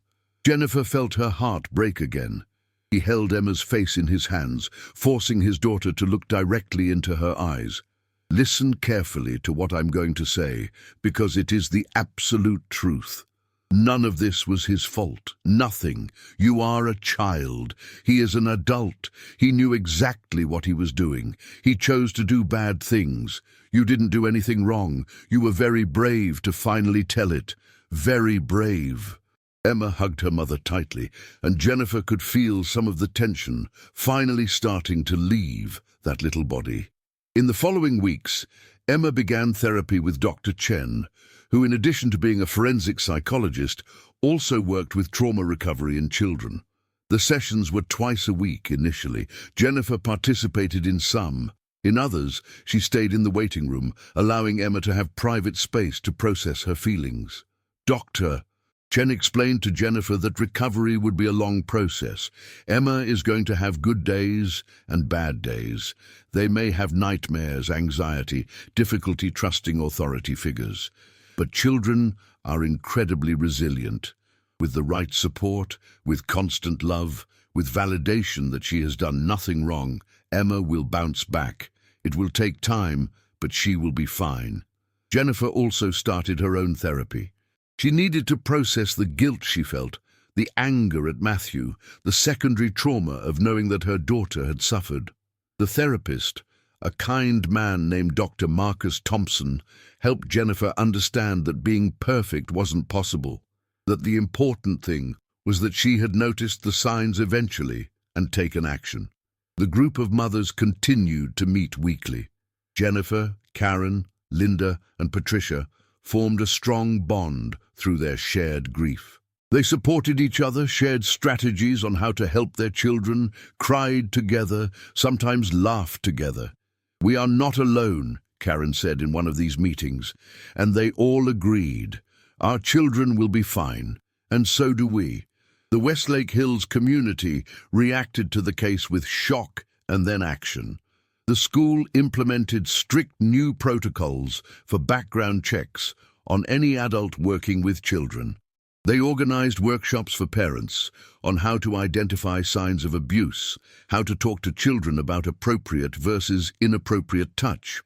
Jennifer felt her heart break again. He held Emma's face in his hands, forcing his daughter to look directly into her eyes. "Listen carefully to what I'm going to say, because it is the absolute truth. None of this was his fault. Nothing. You are a child. He is an adult. He knew exactly what he was doing. He chose to do bad things. You didn't do anything wrong. You were very brave to finally tell it. Very brave." Emma hugged her mother tightly, and Jennifer could feel some of the tension finally starting to leave that little body. In the following weeks, Emma began therapy with Dr. Chen, who, in addition to being a forensic psychologist, also worked with trauma recovery in children. The sessions were twice a week initially. Jennifer participated in some. In others, she stayed in the waiting room, allowing Emma to have private space to process her feelings. "Doctor," Chen explained to Jennifer that recovery would be a long process. Emma is going to have good days and bad days. They may have nightmares, anxiety, difficulty trusting authority figures. But children are incredibly resilient. With the right support, with constant love, with validation that she has done nothing wrong, Emma will bounce back. It will take time, but she will be fine. Jennifer also started her own therapy. She needed to process the guilt she felt, the anger at Matthew, the secondary trauma of knowing that her daughter had suffered. The therapist, a kind man named Dr. Marcus Thompson, helped Jennifer understand that being perfect wasn't possible, that the important thing was that she had noticed the signs eventually and taken action. The group of mothers continued to meet weekly. Jennifer, Karen, Linda, and Patricia formed a strong bond through their shared grief. They supported each other, shared strategies on how to help their children, cried together, sometimes laughed together. "We are not alone," Karen said in one of these meetings, and they all agreed. "Our children will be fine, and so do we." The Westlake Hills community reacted to the case with shock and then action. The school implemented strict new protocols for background checks on any adult working with children. They organized workshops for parents on how to identify signs of abuse, how to talk to children about appropriate versus inappropriate touch,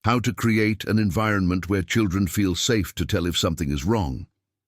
how to create an environment where children feel safe to tell if something is wrong.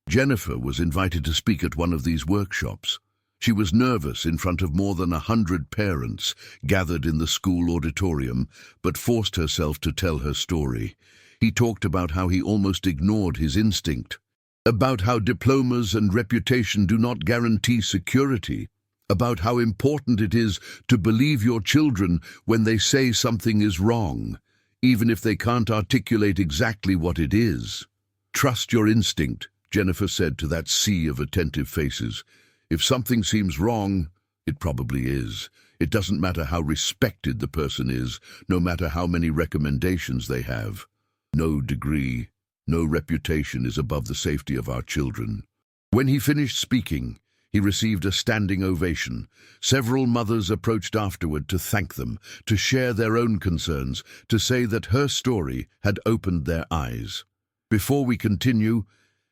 Jennifer was invited to speak at one of these workshops. She was nervous in front of more than 100 parents gathered in the school auditorium, but forced herself to tell her story. He talked about how he almost ignored his instinct, about how diplomas and reputation do not guarantee security, about how important it is to believe your children when they say something is wrong, even if they can't articulate exactly what it is. "Trust your instinct," Jennifer said to that sea of attentive faces. "If something seems wrong, it probably is. It doesn't matter how respected the person is, no matter how many recommendations they have. No degree, no reputation is above the safety of our children." When he finished speaking, he received a standing ovation. Several mothers approached afterward to thank them, to share their own concerns, to say that her story had opened their eyes. Before we continue,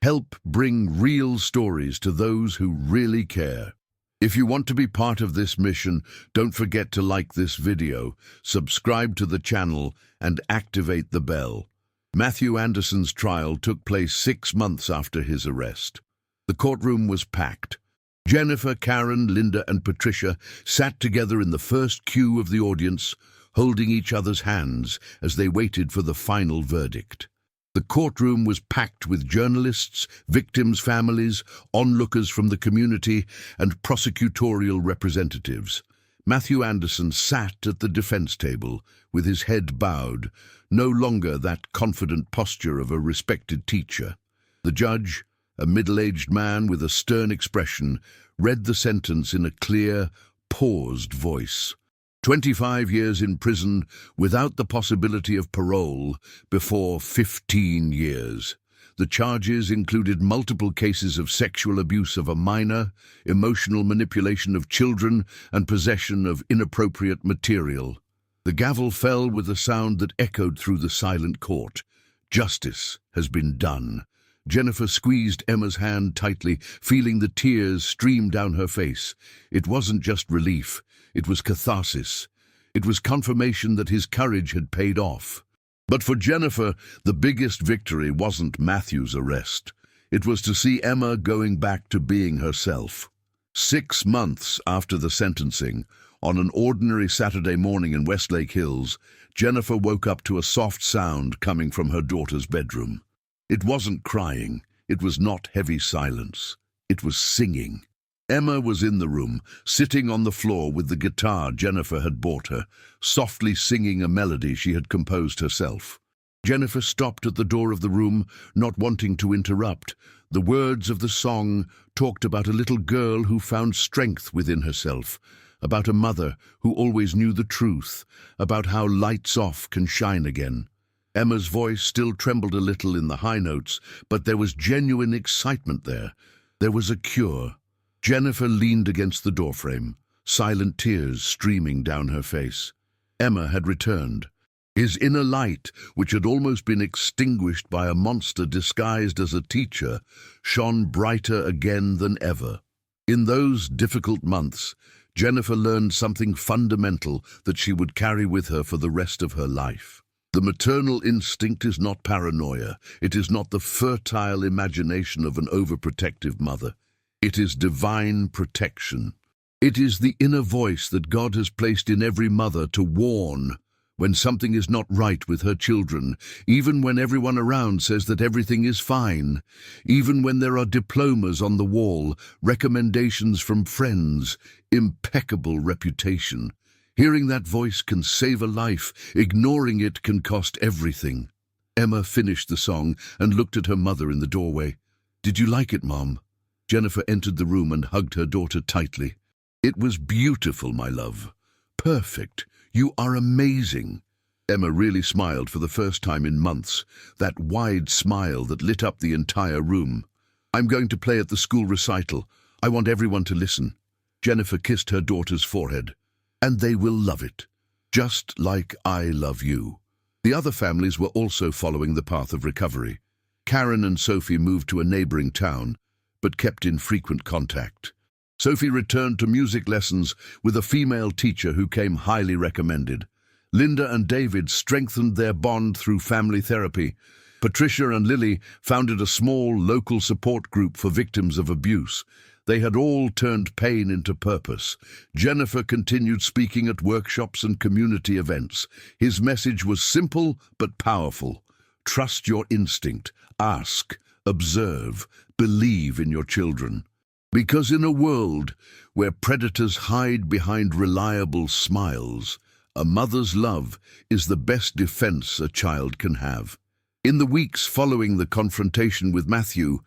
help bring real stories to those who really care. If you want to be part of this mission, don't forget to like this video, subscribe to the channel, and activate the bell. Matthew Anderson's trial took place 6 months after his arrest. The courtroom was packed. Jennifer, Karen, Linda, and Patricia sat together in the first queue of the audience, holding each other's hands as they waited for the final verdict. The courtroom was packed with journalists, victims' families, onlookers from the community, and prosecutorial representatives. Matthew Anderson sat at the defense table, with his head bowed, no longer that confident posture of a respected teacher. The judge, a middle-aged man with a stern expression, read the sentence in a clear, paused voice. 25 years in prison without the possibility of parole before 15 years. The charges included multiple cases of sexual abuse of a minor, emotional manipulation of children, and possession of inappropriate material. The gavel fell with a sound that echoed through the silent court. Justice has been done. Jennifer squeezed Emma's hand tightly, feeling the tears stream down her face. It wasn't just relief, it was catharsis. It was confirmation that his courage had paid off. But for Jennifer, the biggest victory wasn't Matthew's arrest. It was to see Emma going back to being herself. 6 months after the sentencing, on an ordinary Saturday morning in Westlake Hills, Jennifer woke up to a soft sound coming from her daughter's bedroom. It wasn't crying, it was not heavy silence, it was singing. Emma was in the room, sitting on the floor with the guitar Jennifer had bought her, softly singing a melody she had composed herself. Jennifer stopped at the door of the room, not wanting to interrupt. The words of the song talked about a little girl who found strength within herself, about a mother who always knew the truth, about how lights off can shine again. Emma's voice still trembled a little in the high notes, but there was genuine excitement there. There was a cure. Jennifer leaned against the doorframe, silent tears streaming down her face. Emma had returned. His inner light, which had almost been extinguished by a monster disguised as a teacher, shone brighter again than ever. In those difficult months, Jennifer learned something fundamental that she would carry with her for the rest of her life. The maternal instinct is not paranoia. It is not the fertile imagination of an overprotective mother. It is divine protection. It is the inner voice that God has placed in every mother to warn when something is not right with her children, even when everyone around says that everything is fine, even when there are diplomas on the wall, recommendations from friends, impeccable reputation. Hearing that voice can save a life. Ignoring it can cost everything. Emma finished the song and looked at her mother in the doorway. "Did you like it, Mom?" Jennifer entered the room and hugged her daughter tightly. "It was beautiful, my love. Perfect. You are amazing." Emma really smiled for the first time in months, that wide smile that lit up the entire room. "I'm going to play at the school recital. I want everyone to listen." Jennifer kissed her daughter's forehead. "And they will love it, just like I love you." The other families were also following the path of recovery. Karen and Sophie moved to a neighboring town, but kept in frequent contact. Sophie returned to music lessons with a female teacher who came highly recommended. Linda and David strengthened their bond through family therapy. Patricia and Lily founded a small local support group for victims of abuse. They had all turned pain into purpose. Jennifer continued speaking at workshops and community events. His message was simple but powerful. Trust your instinct. Ask, observe, believe in your children. Because in a world where predators hide behind reliable smiles, a mother's love is the best defense a child can have. In the weeks following the confrontation with Matthew,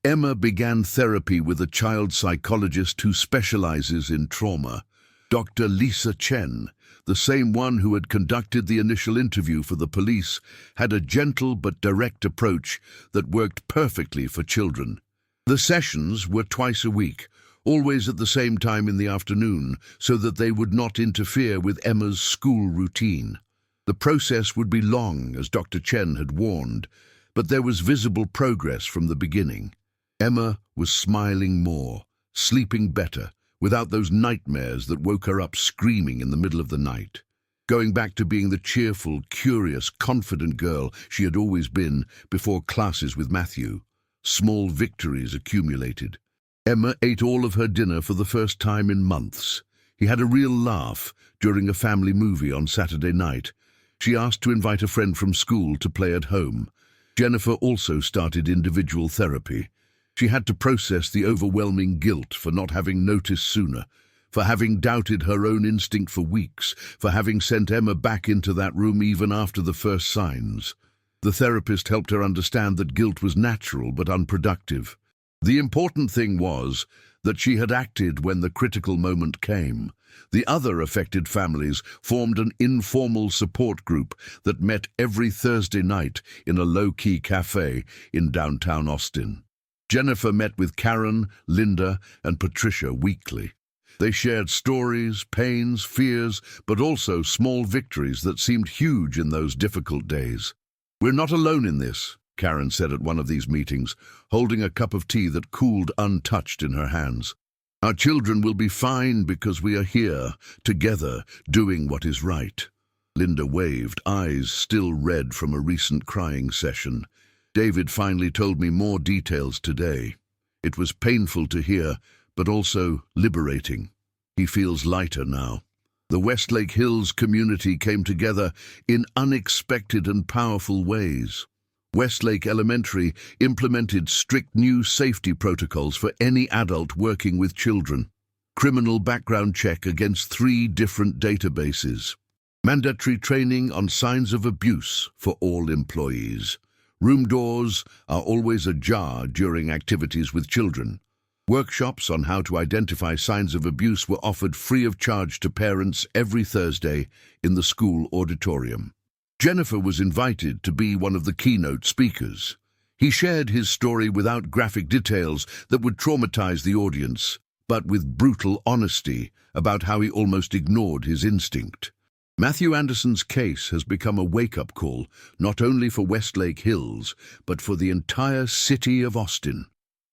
Emma began therapy with a child psychologist who specializes in trauma, Dr. Lisa Chen. The same one who had conducted the initial interview for the police, had a gentle but direct approach that worked perfectly for children. The sessions were twice a week, always at the same time in the afternoon, so that they would not interfere with Emma's school routine. The process would be long, as Dr. Chen had warned, but there was visible progress from the beginning. Emma was smiling more, sleeping better, without those nightmares that woke her up screaming in the middle of the night. Going back to being the cheerful, curious, confident girl she had always been before classes with Matthew. Small victories accumulated. Emma ate all of her dinner for the first time in months. He had a real laugh during a family movie on Saturday night. She asked to invite a friend from school to play at home. Jennifer also started individual therapy. She had to process the overwhelming guilt for not having noticed sooner, for having doubted her own instinct for weeks, for having sent Emma back into that room even after the first signs. The therapist helped her understand that guilt was natural but unproductive. The important thing was that she had acted when the critical moment came. The other affected families formed an informal support group that met every Thursday night in a low-key cafe in downtown Austin. Jennifer met with Karen, Linda, and Patricia weekly. They shared stories, pains, fears, but also small victories that seemed huge in those difficult days. "We're not alone in this," Karen said at one of these meetings, holding a cup of tea that cooled untouched in her hands. "Our children will be fine because we are here, together, doing what is right." Linda waved, eyes still red from a recent crying session. "David finally told me more details today. It was painful to hear, but also liberating. He feels lighter now." The Westlake Hills community came together in unexpected and powerful ways. Westlake Elementary implemented strict new safety protocols for any adult working with children. Criminal background check against 3 different databases. Mandatory training on signs of abuse for all employees. Room doors are always ajar during activities with children. Workshops on how to identify signs of abuse were offered free of charge to parents every Thursday in the school auditorium. Jennifer was invited to be one of the keynote speakers. He shared his story without graphic details that would traumatize the audience, but with brutal honesty about how he almost ignored his instinct. Matthew Anderson's case has become a wake-up call, not only for Westlake Hills, but for the entire city of Austin.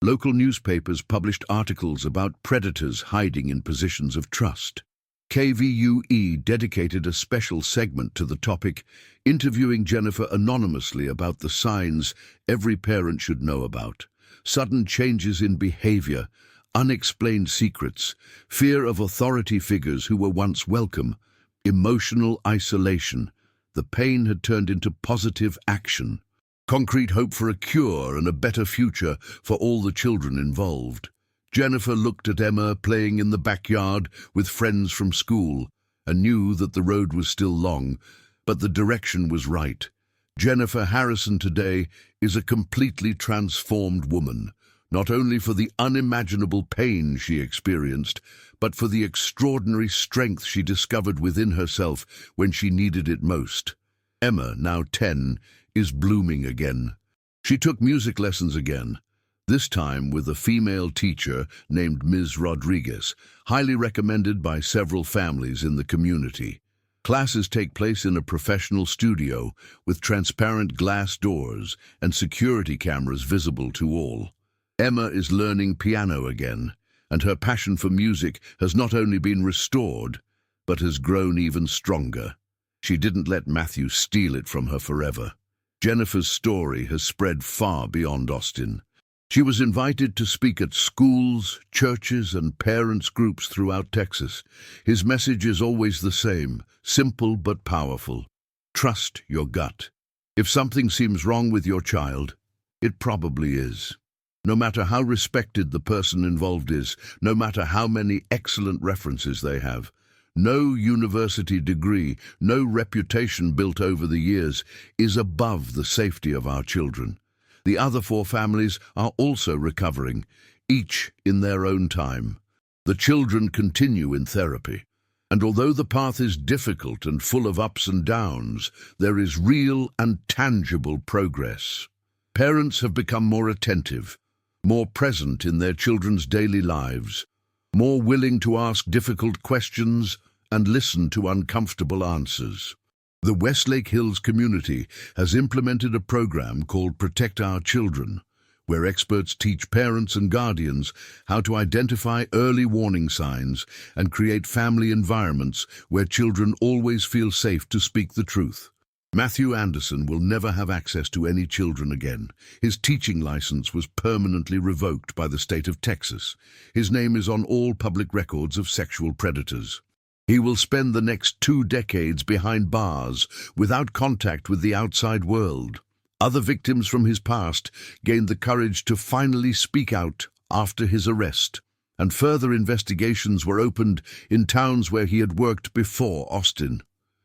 Local newspapers published articles about predators hiding in positions of trust. KVUE dedicated a special segment to the topic, interviewing Jennifer anonymously about the signs every parent should know about: sudden changes in behavior, unexplained secrets, fear of authority figures who were once welcome, emotional isolation. The pain had turned into positive action. Concrete hope for a cure and a better future for all the children involved. Jennifer looked at Emma playing in the backyard with friends from school and knew that the road was still long, but the direction was right. Jennifer Harrison today is a completely transformed woman, not only for the unimaginable pain she experienced, but for the extraordinary strength she discovered within herself when she needed it most. Emma, now 10, is blooming again. She took music lessons again, this time with a female teacher named Ms. Rodriguez, highly recommended by several families in the community. Classes take place in a professional studio with transparent glass doors and security cameras visible to all. Emma is learning piano again, and her passion for music has not only been restored, but has grown even stronger. She didn't let Matthew steal it from her forever. Jennifer's story has spread far beyond Austin. She was invited to speak at schools, churches, and parents' groups throughout Texas. His message is always the same, simple but powerful. Trust your gut. If something seems wrong with your child, it probably is. No matter how respected the person involved is, no matter how many excellent references they have, no university degree, no reputation built over the years is above the safety of our children. The other 4 families are also recovering, each in their own time. The children continue in therapy, and although the path is difficult and full of ups and downs, there is real and tangible progress. Parents have become more attentive, more present in their children's daily lives, more willing to ask difficult questions and listen to uncomfortable answers. The Westlake Hills community has implemented a program called Protect Our Children, where experts teach parents and guardians how to identify early warning signs and create family environments where children always feel safe to speak the truth. Matthew Anderson will never have access to any children again. His teaching license was permanently revoked by the state of Texas. His name is on all public records of sexual predators. He will spend the next 2 decades behind bars, without contact with the outside world. Other victims from his past gained the courage to finally speak out after his arrest, and further investigations were opened in towns where he had worked before Austin.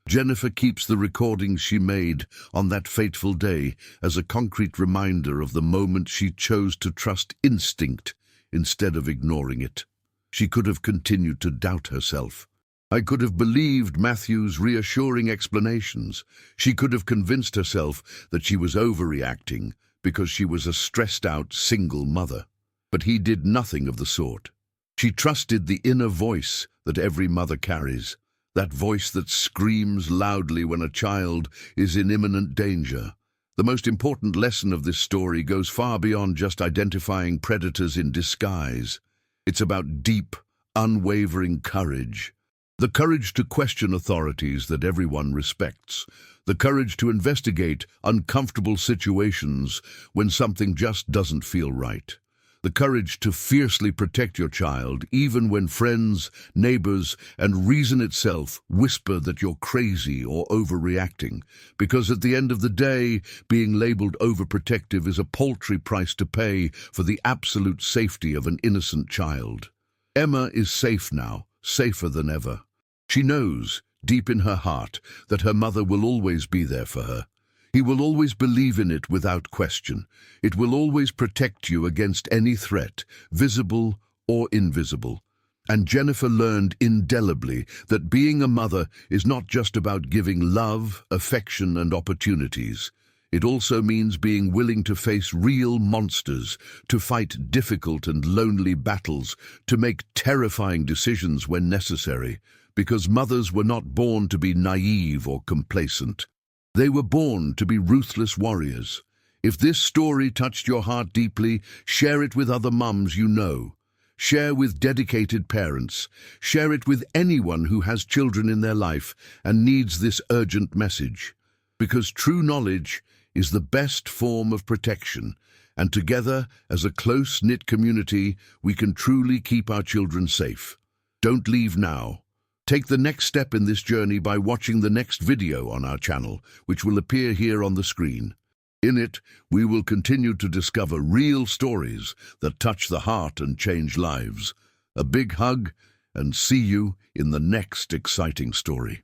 Jennifer keeps the recordings she made on that fateful day as a concrete reminder of the moment she chose to trust instinct instead of ignoring it. She could have continued to doubt herself. I could have believed Matthew's reassuring explanations. She could have convinced herself that she was overreacting because she was a stressed-out single mother. But he did nothing of the sort. She trusted the inner voice that every mother carries, that voice that screams loudly when a child is in imminent danger. The most important lesson of this story goes far beyond just identifying predators in disguise. It's about deep, unwavering courage. The courage to question authorities that everyone respects. The courage to investigate uncomfortable situations when something just doesn't feel right. The courage to fiercely protect your child, even when friends, neighbors, and reason itself whisper that you're crazy or overreacting. Because at the end of the day, being labeled overprotective is a paltry price to pay for the absolute safety of an innocent child. Emma is safe now, safer than ever. She knows, deep in her heart, that her mother will always be there for her. He will always believe in it without question. It will always protect you against any threat, visible or invisible. And Jennifer learned indelibly that being a mother is not just about giving love, affection, and opportunities. It also means being willing to face real monsters, to fight difficult and lonely battles, to make terrifying decisions when necessary, because mothers were not born to be naive or complacent. They were born to be ruthless warriors. If this story touched your heart deeply, share it with other mums you know. Share with dedicated parents. Share it with anyone who has children in their life and needs this urgent message. Because true knowledge is the best form of protection, and together, as a close-knit community, we can truly keep our children safe. Don't leave now. Take the next step in this journey by watching the next video on our channel, which will appear here on the screen. In it, we will continue to discover real stories that touch the heart and change lives. A big hug, and see you in the next exciting story.